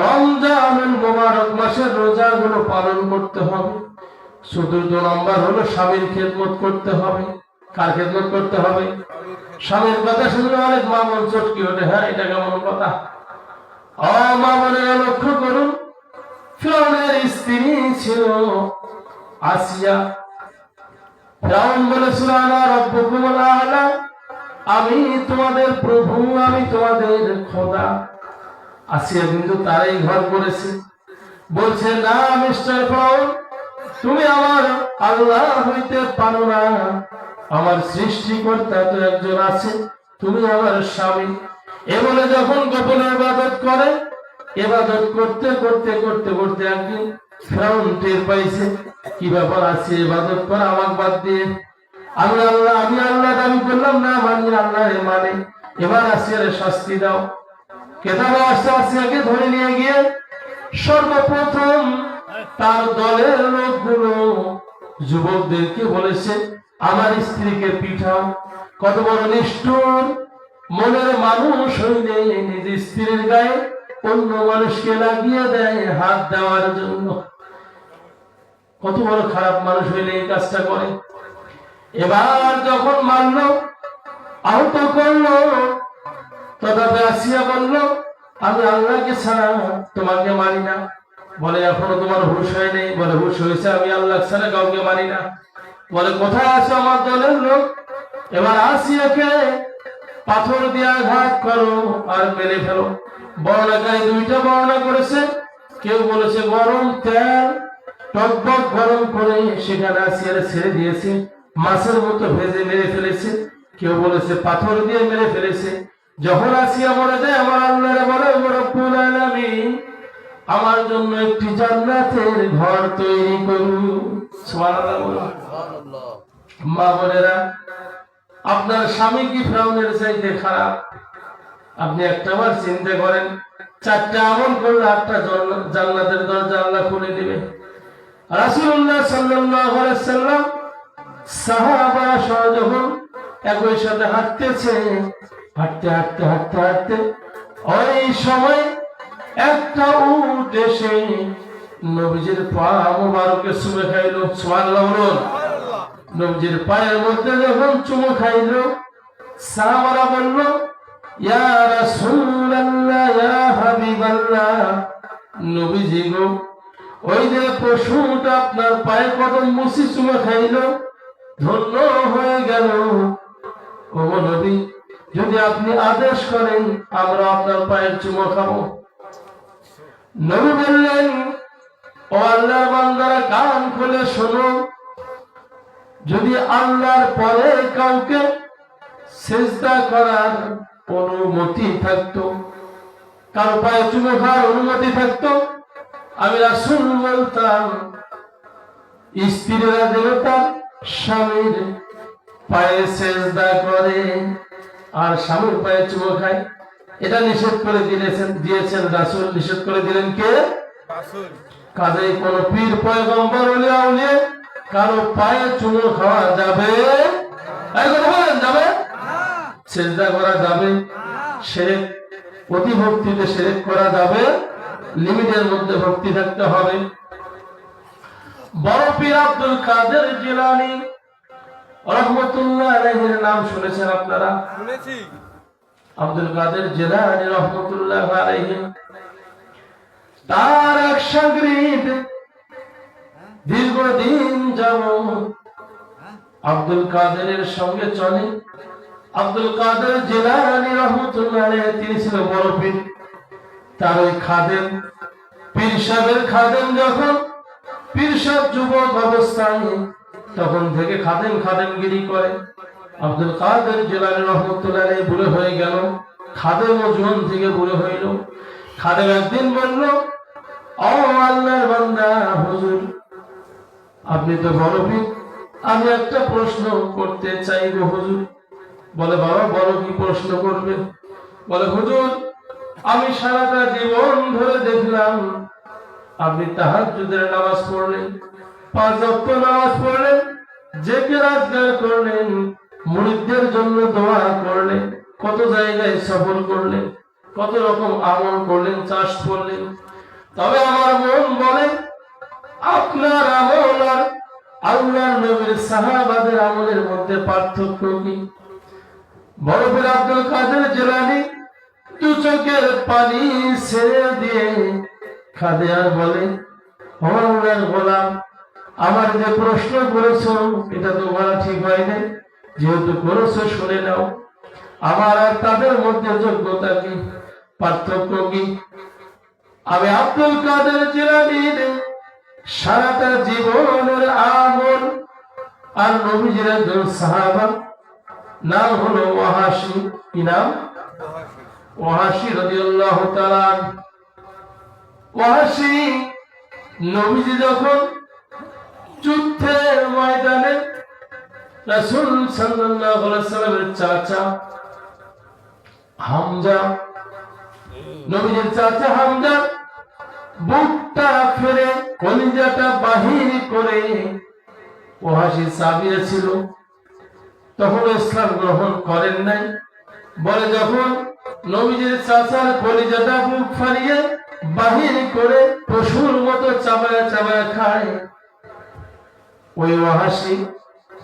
S1: রমজানুল মুবারক মাসের রোজাগুলো পালন করতে হবে। চতুর্থ নম্বর হলো স্বামীর খেদমত করতে হবে। কার খেদমত করতে হবে? স্বামীর কথা শুনলে অনেক মা বোন চটকি ওঠে, হ্যাঁ এটা কেমন কথা? মা বোনেরা লক্ষ্য করুন, ফিরআউনের স্ত্রী ছিল আসিয়া। ফিরআউন বলেছিল আনা রাব্বুকুমুল আ'লা, আমি তোমাদের প্রভু, আমি তোমাদের খোদা। আসিয়া কিন্তু তারাই ঘর করেছে, বলছে না মিস্টার ফিরআউন, তুমি আমার আল্লাহ হইতে পারো না, আমার সৃষ্টিকর্তা তো একজন আছে, তুমি আমার স্বামী। এ বলে যখন গোপনে ইবাদত করে, ইবাদত করতে করতে করতে করতে একদিন ফিরআউন টের পাইছে, কি ব্যাপার আছে ইবাদত করা আমাকে বাদ দিয়ে, আমি আল্লাহ দাবি করলাম না, মানি আল্লাহ মানে, এবার আসিয়ারে শাস্তি দাও। কেতাবে আসতে আসিয়াকে ধরে নিয়ে গিয়ে সর্বপ্রথম তার দলের লোকগুলো যুবকদেরকে বলেছে আমার স্ত্রীকে পিঠাও। কত বড় নিষ্ঠুর মনের মানুষ হইলে নিজ স্ত্রীর গায়ে অন্য মানুষকে লাগিয়ে দেয় হাত দেওয়ার জন্য। কত বড় খারাপ মানুষ হইলে এই কাজটা করে। এবার যখন মানল, আহত করলো, তথাপি আসিয়া বলল আমি আল্লাহকে ছাড়া তোমাকে মানি না। বলে এখনো তোমার হুঁশ হয় নেই? বলে হুঁশ হয়েছে, আমি আল্লাহ ছাড়া কাউকে মানি না। বলে কোথায় আছে আমার দলের লোক? এবার আসিয়াকে পাথর দিয়ে আঘাত করো আর মেরে ফেলো। বর্ণাকারী দুইটা বর্ণনা করেছে, কেউ বলেছে গরম তেল টকবক গরম করে সেখানে আসিয়ারে ছেড়ে দিয়েছে, মাছের মতো ভেজে মেরে ফেলেছে। কেউ বলেছে পাথর দিয়ে মেরে ফেলেছে। যখন আসিয়া মরে যায়, আমার আল্লাহরে বলে রব্বুল আলামিন আমার জন্য একটি জান্নাতের ঘর তৈরি করুন। সুবহানাল্লাহ বলুন। মা বোনেরা, আপনার স্বামী কি ফিরআউনের চাইতে খারাপ? আপনি একটাবার চিন্তা করেন, 4টা আমল করলে 8টা জান্নাতের দরজা আল্লাহ খুলে দিবে। রাসূলুল্লাহ সাল্লাল্লাহু আলাইহি সাল্লাম সাহাবারা সহ যখন একই সাথে হাঁটতেছে, হাঁটতে হাঁটতে হাঁটতে হাঁটতে ওই সময় একটা উট এসে নবীজির পা মোবারকে চুমে খাইলো। সুবহানাল্লাহ বলুন। নবীজির পায়ের মধ্যে যখন চুমু খাইলো, সাহাবারা বলল ইয়া রাসূলুল্লাহ, ইয়া হাবিবাল্লাহ, নবীজি গো, ওই যে পশুটা আপনার পায়ে কদম মুছি চুমে খাইলো, ধন্য হয়ে গেল। ও নবী, যদি আপনি আদেশ করেন আমরা আপনার পায়ের চুমো খাবো। নবী বললেন ও আল্লাহর বান্দারা, কান খুলে শোনো, যদি আল্লাহর পরে কাউকে সিজদা করার অনুমতি থাকতো, কারো পায়ে চুমো খাওয়ার অনুমতি থাকতো, আমি রাসূল বলতাম স্ত্রীরা যেন তার স্বামীর পায়ে সিজদা করে আর স্বামীর পায়ে চুমো খায়। এটা নিষেধ করে দিয়েছেন রাসূল। নিষেধ করে দিলেন কে? রাসূল। কাজেই কোন পীর পয়গম্বর ওলিয়া উলিয়া কারো পায়ে চুমো খাওয়া যাবে? এই কথা বলেন, যাবে? সিজদা করা যাবে? শিরক, অতি ভক্তিতে শিরক করা যাবে? লিমিটের মধ্যে ভক্তি থাকতে হবে। বড় পীর আব্দুল কাদের জিলানী রাহমাতুল্লাহ আলাইহির নাম শুনেছেন আপনারা? শুনেছি। আব্দুল কাদের জিলানী রাহমাতুল্লাহ আলাইহি, তার এক শাগরিদ দীর্ঘদিন যাবত আব্দুল কাদেরের সঙ্গে চলে। আব্দুল কাদের জিলানী রাহমাতুল্লাহ আলাইহি তিনি ছিল বড় পীর। তার ওই খাদেম, পীর সাহেবের খাদেম, যখন পীর সাহেব যুবক অবস্থায় তখন থেকে খাদেমগিরি করে। আব্দুল কাদের জিলানী রাহমাতুল্লাহ আলাইহি বুড়ো হয়ে গেল, খাদেম ও জীবন থেকে বুড়ো হইল। খাদেম একদিন বলল, ও আল্লাহর বান্দা হুজুর, আপনি তো বড় পীর, আমি একটা প্রশ্ন করতে চাইব হুজুর। বলে বাবা বড়, কি প্রশ্ন করবে? বলে হুজুর, আমি সারাটা জীবন ধরে দেখলাম আপনি তাহাজ্জুদের নামাজ পড়লেন, 5 ওয়াক্ত নামাজ পড়লেন, জিকির আজকার করলেন, মুরিদদের জন্য দোয়া করলেন, কত জায়গায় সফর করলেন, কত রকম আমল করলেন, চাষ করলেন। তবে আমার মন বলে আপনার আমল আর আল্লাহর নবীর সাহাবাদের আমলের মধ্যে পার্থক্য কি? বড় পীর আব্দুল কাদের জিলানী দু চোখের পানি ছেড়ে দিয়ে কাঁদে আর বলে, ও আল্লাহর গোলাম, আমার যে প্রশ্ন করেছো এটা তো বলা ঠিক হয়নি, যেহেতু করেছো শুনে নাও। আমার আর তাদের মধ্যে যোগ্যতা কি, পার্থক্য কি? আমি আব্দুল কাদের জিলানীর সারাটা জীবনের আমল আর নবীজির একজন সাহাবা নাম হলো ওয়াহাশী। কি নাম? ওয়াহাশী রাদিয়াল্লাহু তাআলা। ওয়াহাশী নবীজি যখন যুদ্ধের ময়দানে রাসূল সাল্লাল্লাহু আলাইহি সাল্লামের চাচা হামজা, নবীজির চাচা হামজা বুকটা ফেরে কলিজাটা বাহির করে ওয়াহাশী সাবিয়ে ছিল, তখন ইসলাম গ্রহণ করেন নাই। বলে যখন নবীজির চাচার কলিজাটা বুক ফাড়িয়ে বাহির করে পশুর মতো চাবায়া চাবায়া খায়, ওই ওয়াহাশী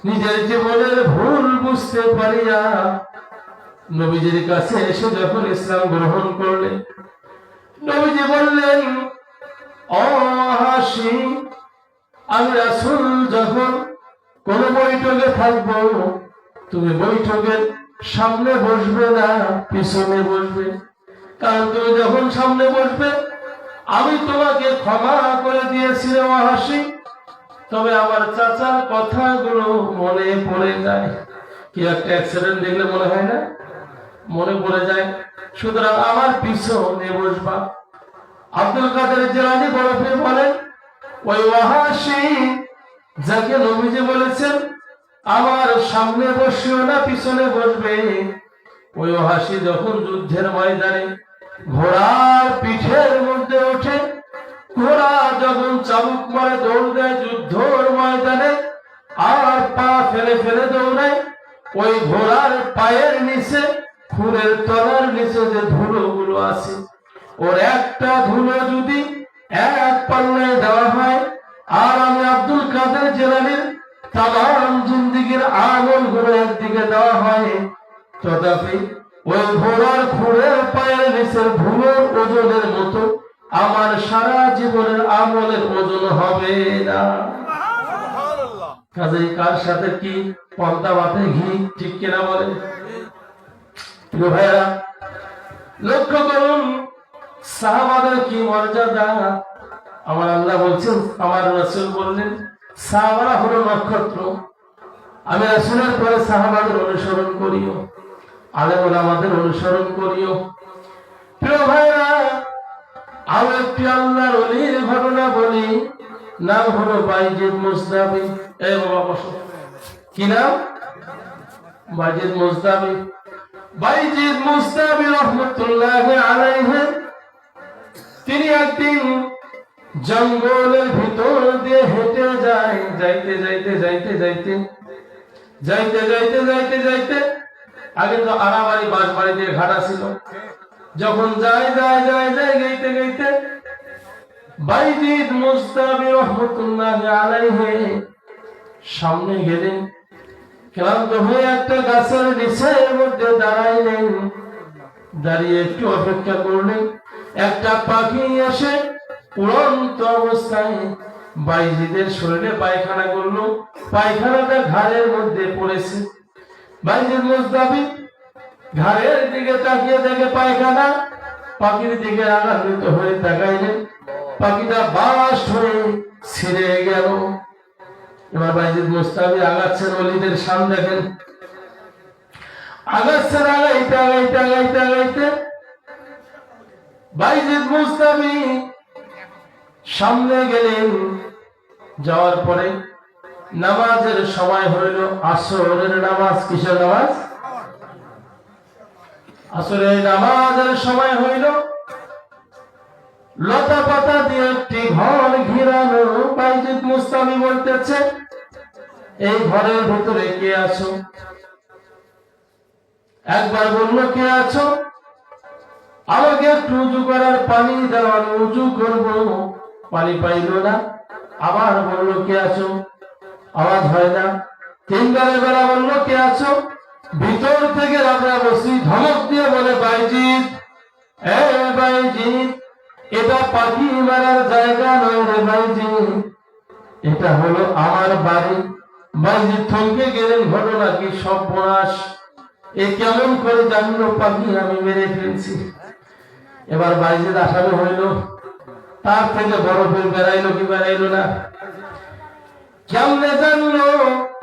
S1: নিজের জীবনের ভুল বুঝতে পারিয়া নবীজির কাছে এসে যখন ইসলাম গ্রহণ করলেন, নবীজি বললেন, ও ওয়াহাশী, আমি রাসূল যখন কোন বৈঠকে থাকবো, তুমি বৈঠকের সামনে বসবে না, পিছনে বসবে। কারণ তুমি যখন সামনে বসবে আমি তোমাকে ক্ষমা করে দিয়েছি ওয়াহাশী, তবে আমার চাচার কথাগুলো মনে পড়ে যায়। কি একটা অ্যাক্সিডেন্ট দেখলে মনে হয় না? মনে পড়ে যায়। সুতরাং আমার পিছনে বসবা। আব্দুল কাদের জিলানী বড় পীর বলেন, ওই ওয়াহাশী যাকে নবীজি বলেছেন আমার সামনে বসিও না, পিছনে বসবে, ওই ওয়াহাশী যখন যুদ্ধের ময়দানে ঘোড়ার পিঠের মধ্যে ওঠে, ঘোড়া যখন চাবুক মারে দৌড় দেয় যুদ্ধের ময়দানে, আর পা ফেলে ফেলে দৌড়ায়, ওই ঘোড়ার পায়ের নিচে খুরের তলার নিচে যে ধুলোগুলো আছে, ওর একটা ধুলো যদি এক পাল্লায় দেওয়া হয়, আর আমি আব্দুল কাদের জিলানীর তামাম জিন্দেগীর আমল গুলো একদিকে দেওয়া হয়, তথাপি ওই ঘোড়ার খুরের পায়ের নিচের ধুলোর ওজনের মতো আমার সারা জীবনের আমলের ওজন হবে না। কাজেই কার সাথে কি পর্দা মাথায় ঘি, ঠিক কিনা বলে? প্রিয় ভাইরা, লক্ষ্য করুন সাহাবাদের কি মর্যাদা। আমার আল্লাহ বলছেন, আমার রাসূল বললেন, সাহাবারা হলো নক্ষত্র, আমি রাসূলের পরে সাহাবাদের অনুসরণ করিও, আলেম ওলামাদের অনুসরণ করিও। প্রিয় ভাইরা, আরো একটি আল্লাহর ওলির ঘটনা বলি, নাম হলো বাইজিদ মুস্তাবি। এই বাবা বসো। কি নাম? বাইজিদ মুস্তাবি। বাইজিদ মুস্তাবি রাহমাতুল্লাহি আলাইহি, তিনি একদিন জঙ্গলের ভিতর দিয়ে হেঁটে যায়, যাইতে যাইতে যাইতে যাইতে যাইতে যাইতে যাইতে যাইতে, আগে তো আড়াবাড়ি বাঁশবাড়ি দিয়ে ঘাটা ছিল, যখন যায় যায় যায় যায় গাইতে গাইতে বাইজিদ মুস্তাবি রাহমাতুল্লাহি আলাইহি সামনে গেলেন, ক্লান্ত হয়ে একটা গাছের নিচের মধ্যে দাঁড়াইলেন। দাঁড়িয়ে একটু অপেক্ষা করলেন, একটা পাখি এসে উড়ন্ত অবস্থায় বাইজিদের শরীরে পায়খানা করলো, পায়খানাটা ঘাড়ের মধ্যে পড়েছে। বাইজিদ মুস্তাবি ঘাড়ের দিকে তাকিয়ে দেখে পায়খানা, পাখির দিকে আঘাত হয়ে তাকাইলেন, পাখিটা বাস্ট হয়ে ছিঁড়ে গেল। এবার বাইজিদ মুস্তাবি আগাচ্ছেন, ওলিদের শান দেখেন, আগাচ্ছেন, আগাইতে আগাইতে আগাইতে আগাইতে বাইজিদ মুস্তাবি সামনে গেলেন। যাওয়ার পরে নামাজের সময় হইল, আসরের নামাজ। কিসের নামাজ? আসরের নামাজের সময় হইল। লতা পাতা দিয়ে একটি ঘর ঘিরানো। বাইজিদ মুস্তাবি বলতেছে, এই ঘরের ভিতরে কে আছো? একবার বলল, কে আছো? আমাকে একটু উজু করার পানি দেওয়া, উজু করব, পানি পাইল না। আবার বলল, কে আছো? আওয়াজ হয় না। তিনবারের বেলা বললো কে আছো? ভিতর থেকে রাবেয়া বসরি ধমক দিয়ে বলে বাইজিৎ, এ বাইজিৎ, এটা পাখি মারার জায়গা নয় রে বাইজিৎ, এটা হলো আমার বাড়ি। বাইজিৎ থমকে গেলেন, ঘটনা কি সর্বনাশ, এ কেমন করে জানলো পাখি আমি মেরে ফেলছি। এবার বাইজিৎ আসামি হইল, তার থেকে বরফের বেড়াইলো কি বেড়াইলো না। কেমনে জানলো?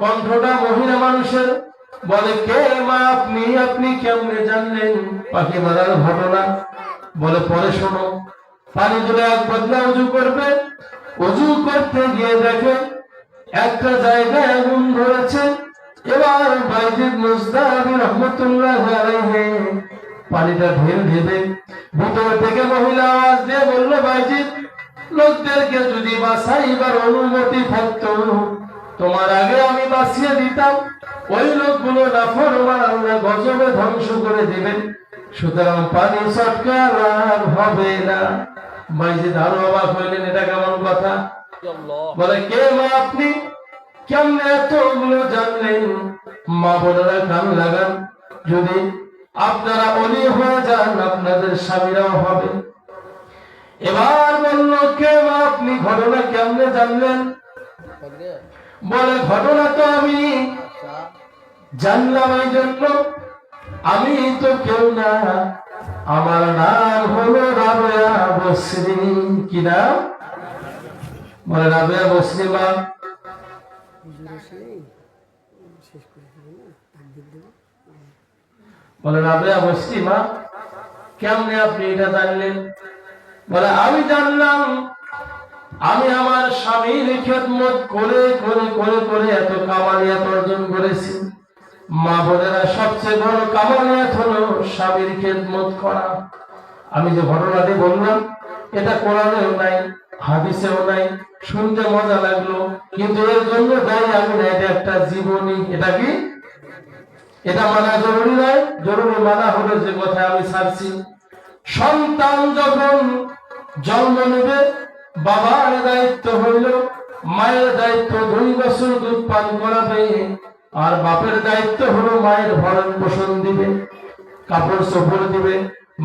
S1: কণ্ঠটা মহিলা মানুষের। বলে কে মা আপনি? আপনি কেমনে জানলেন পাখি মারার ঘটনা? বলে পরে শোনো। পানি তুলে এক বদলা উজু করবে, উজু করতে গিয়ে দেখে একটা জায়গায় আগুন ধরেছে। এবার বাইজিদ মুস্তাবি রহমতুল্লাহ আলাইহি পানিটা ঢেল দেবে। ভিতর থেকে মহিলা আওয়াজ দিয়ে বলল, বাইজিদ, লোকদেরকে যদি বাঁচাইবার অনুমতি থাকতো তোমার আগে আমি বাঁচিয়ে দিতাম। ওই লোকগুলো নাফরমান আল্লাহ গজবে ধ্বংস করে দিবেন, সুতরাং পানি চটকার আর হবে না। বাইজিদ আরো অবাক হইলেন, এটা কেমন কথা? বলে কে মা আপনি? কেমনে এতগুলো জানলেন? মা বোনেরা কান লাগান, যদি আপনারা অলি হয়ে যান আপনাদের স্বামীরাও হবে। এবার বলল কে মা আপনি? ঘটনা কেমনে জানলেন? বলে ঘটনা তো আমি জানলাম এই জন্য, আমি তো কেউ না, আমার নাম হলো রাবেয়া বসরি। কি নাম? বলে রাবেয়া বসরি মা। বলে রাবেয়া বসরি মা, কেমনে আপনি এটা জানলেন? বলে আমি জানলাম, আমি আমার স্বামীর খেদমত করে করে করে করে এত কামালিয়াত অর্জন করেছি। মা বোনেরা সবচেয়ে বড় কামালিয়াত হলো স্বামীর খেদমত করা। আমি যে ঘটনাটি বললাম এটা কোরআনেও নাই, হাদিসেও নাই, শুনতে মজা লাগলো, কিন্তু এর জন্য দায়ী আমি না, এটা একটা জীবনী। এটা কি? এটা মানা জরুরি নয়, জরুরি মানা হলো যে কথা আমি ছাড়ছি। সন্তান যখন জন্ম নেবে বাবার দায়িত্ব হইল, মায়ের দায়িত্ব 2 বছর দুধ পান করাবে, আর বাপের দায়িত্ব হলো মায়ের ভরণ পোষণ দিবে, কাপড় চোপড় দিবে।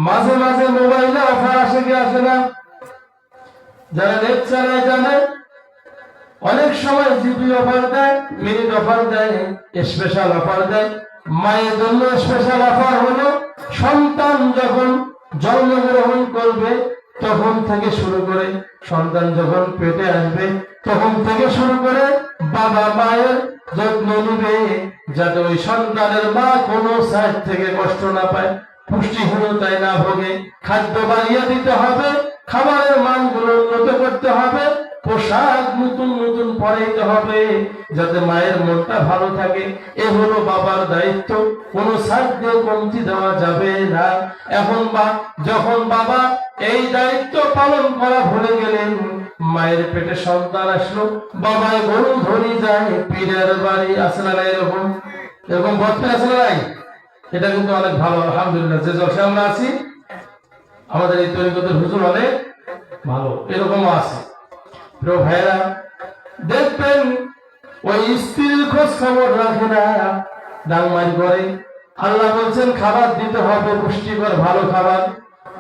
S1: মাঝে মাঝে মোবাইলে অফার আসে কি আসে না? যারা নেট চালায় জানে, অনেক সময় জিবি অফার দেয়, মিনিট অফার দেয়, স্পেশাল অফার দেয়। মায়ের জন্য স্পেশাল অফার হলো সন্তান যখন জন্মগ্রহণ করবে তখন থেকে শুরু করে, সন্তান যখন পেটে আসবে তখন থেকে শুরু করে বাবা মায়ের যত্ন নিবে, যাতে ওই সন্তানের মা কোনো সাইড থেকে কষ্ট না পায়, পুষ্টিহীনতায় না ভোগে। খাদ্য বাড়িয়ে দিতে হবে, খাবারের মানগুলো উন্নত করতে হবে, পোশাক নতুন নতুন পরাইতে হবে, যাতে মায়ের মনটা ভালো থাকে। এ হলো বাবার দায়িত্ব, কোনো সাইড দিয়ে কমতি দেওয়া যাবে না। এখন যখন বাবা এই দায়িত্ব পালন করা ভুলে গেলেন, মায়ের পেটে সন্তান আসলো, বাবায় গরু ধরি যায় পীরের বাড়ি। আসে না এরকম? এরকম বদতে আসে নাই? এটা কিন্তু অনেক ভালো, আলহামদুলিল্লাহ। যে জলসে আমরা আছি, আমাদের এই তরিকতের হুজুর অনেক ভালো, এরকমও আছে। প্রিয় ভাইরা, দেখবেন ওই স্ত্রীর খোঁজ খবর রাখে না, ডাংমারি করে। আল্লাহ বলছেন খাবার দিতে হবে, পুষ্টিকর ভালো খাবার।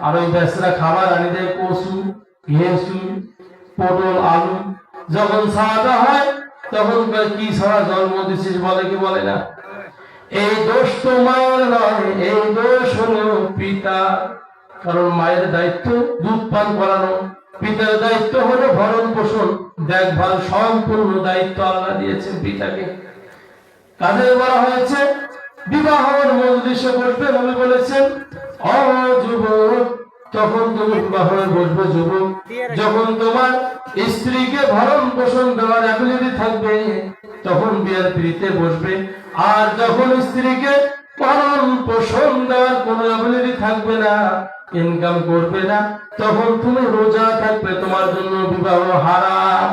S1: আর ওই বেচরা খাবার আনি দেয় কচু, ঘেঁসু, পটল, আলু। যখন ছাড়াটা হয় তখন কি ছাড়া জন্ম দিছিস বলে কি বলে না? এই দোষ তো মায়ের নয়, এই দোষ হলো পিতা। কারণ মায়ের দায়িত্ব দুধ পান করানো, পিতার দায়িত্ব হলো ভরণ পোষণ, দেখভাল, সম্পূর্ণ দায়িত্ব আল্লাহ দিয়েছেন পিতাকে। কাজে বলা হয়েছে বিবাহের মজলিসে বসবে, নবী বলেছেন ও যুবক, তখন তুমি বিবাহে বসবে যুবক যখন তোমার স্ত্রীকে ভরণ পোষণ দেওয়ার অ্যাবিলিটি থাকবে, তখন বিয়ের পিড়িতে বসবে। আর যখন স্ত্রীকে ভরণ পোষণ দেওয়ার কোনো অ্যাবিলিটি থাকবে না, ইনকাম করবে না, তখন তুমি রোজা থাকবে, তোমার জন্য বিবাহ হারাম।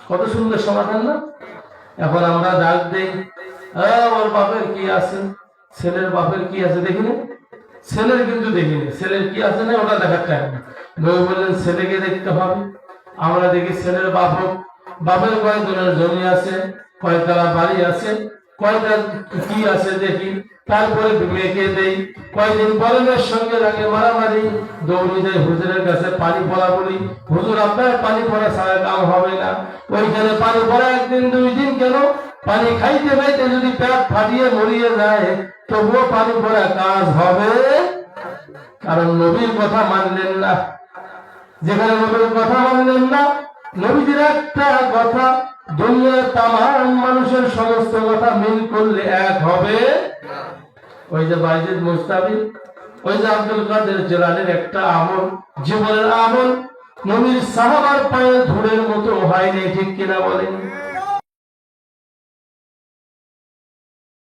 S1: কত সুন্দর সমাধান না? এখন আমরা ডাক দেই, ওর বাপের কি আছে, ছেলের বাপের কি আছে দেখিনি, ছেলের কিন্তু দেখিনি, ছেলের কি আছে না ওটা দেখার টাইম। নবী বললেন ছেলেকে দেখতে হবে। আমরা দেখি ছেলের বাপ হোক বাপের কয় দলের জমি আছে, কয়তলা বাড়ি আছে, কয়টা কি আছে দেখি, তারপরে মেয়েকে দেই। কয়দিন পরে মেয়ের সঙ্গে লাগে মারামারি, দৌড়ে যাই হুজুরের কাছে পানি পড়া বলি, হুজুর আপনার পানি পড়া ছাড়া কাম হবে না। ওইখানে পানি পড়া একদিন দুই দিন কেন, পানি খাইতে খাইতে যদি পেট ফাটিয়ে মরিয়ে যায় তবুও পানি পড়া কাজ হবে, কারণ নবীর কথা মানলেন না। যেখানে নবীর কথা মানলেন না, নবীজির একটা কথা দুনিয়ার তামাম মানুষের সমস্ত কথা মিল করলে এক হবে। ওই যে বাইজিদ মুস্তাফি, ওই যে আব্দুল কাদের জিলানীর একটা আমল, জীবনের আমল নবীর সাহাবার পায়ে ধুলের মতো হয়নি, ঠিক কিনা বলেন?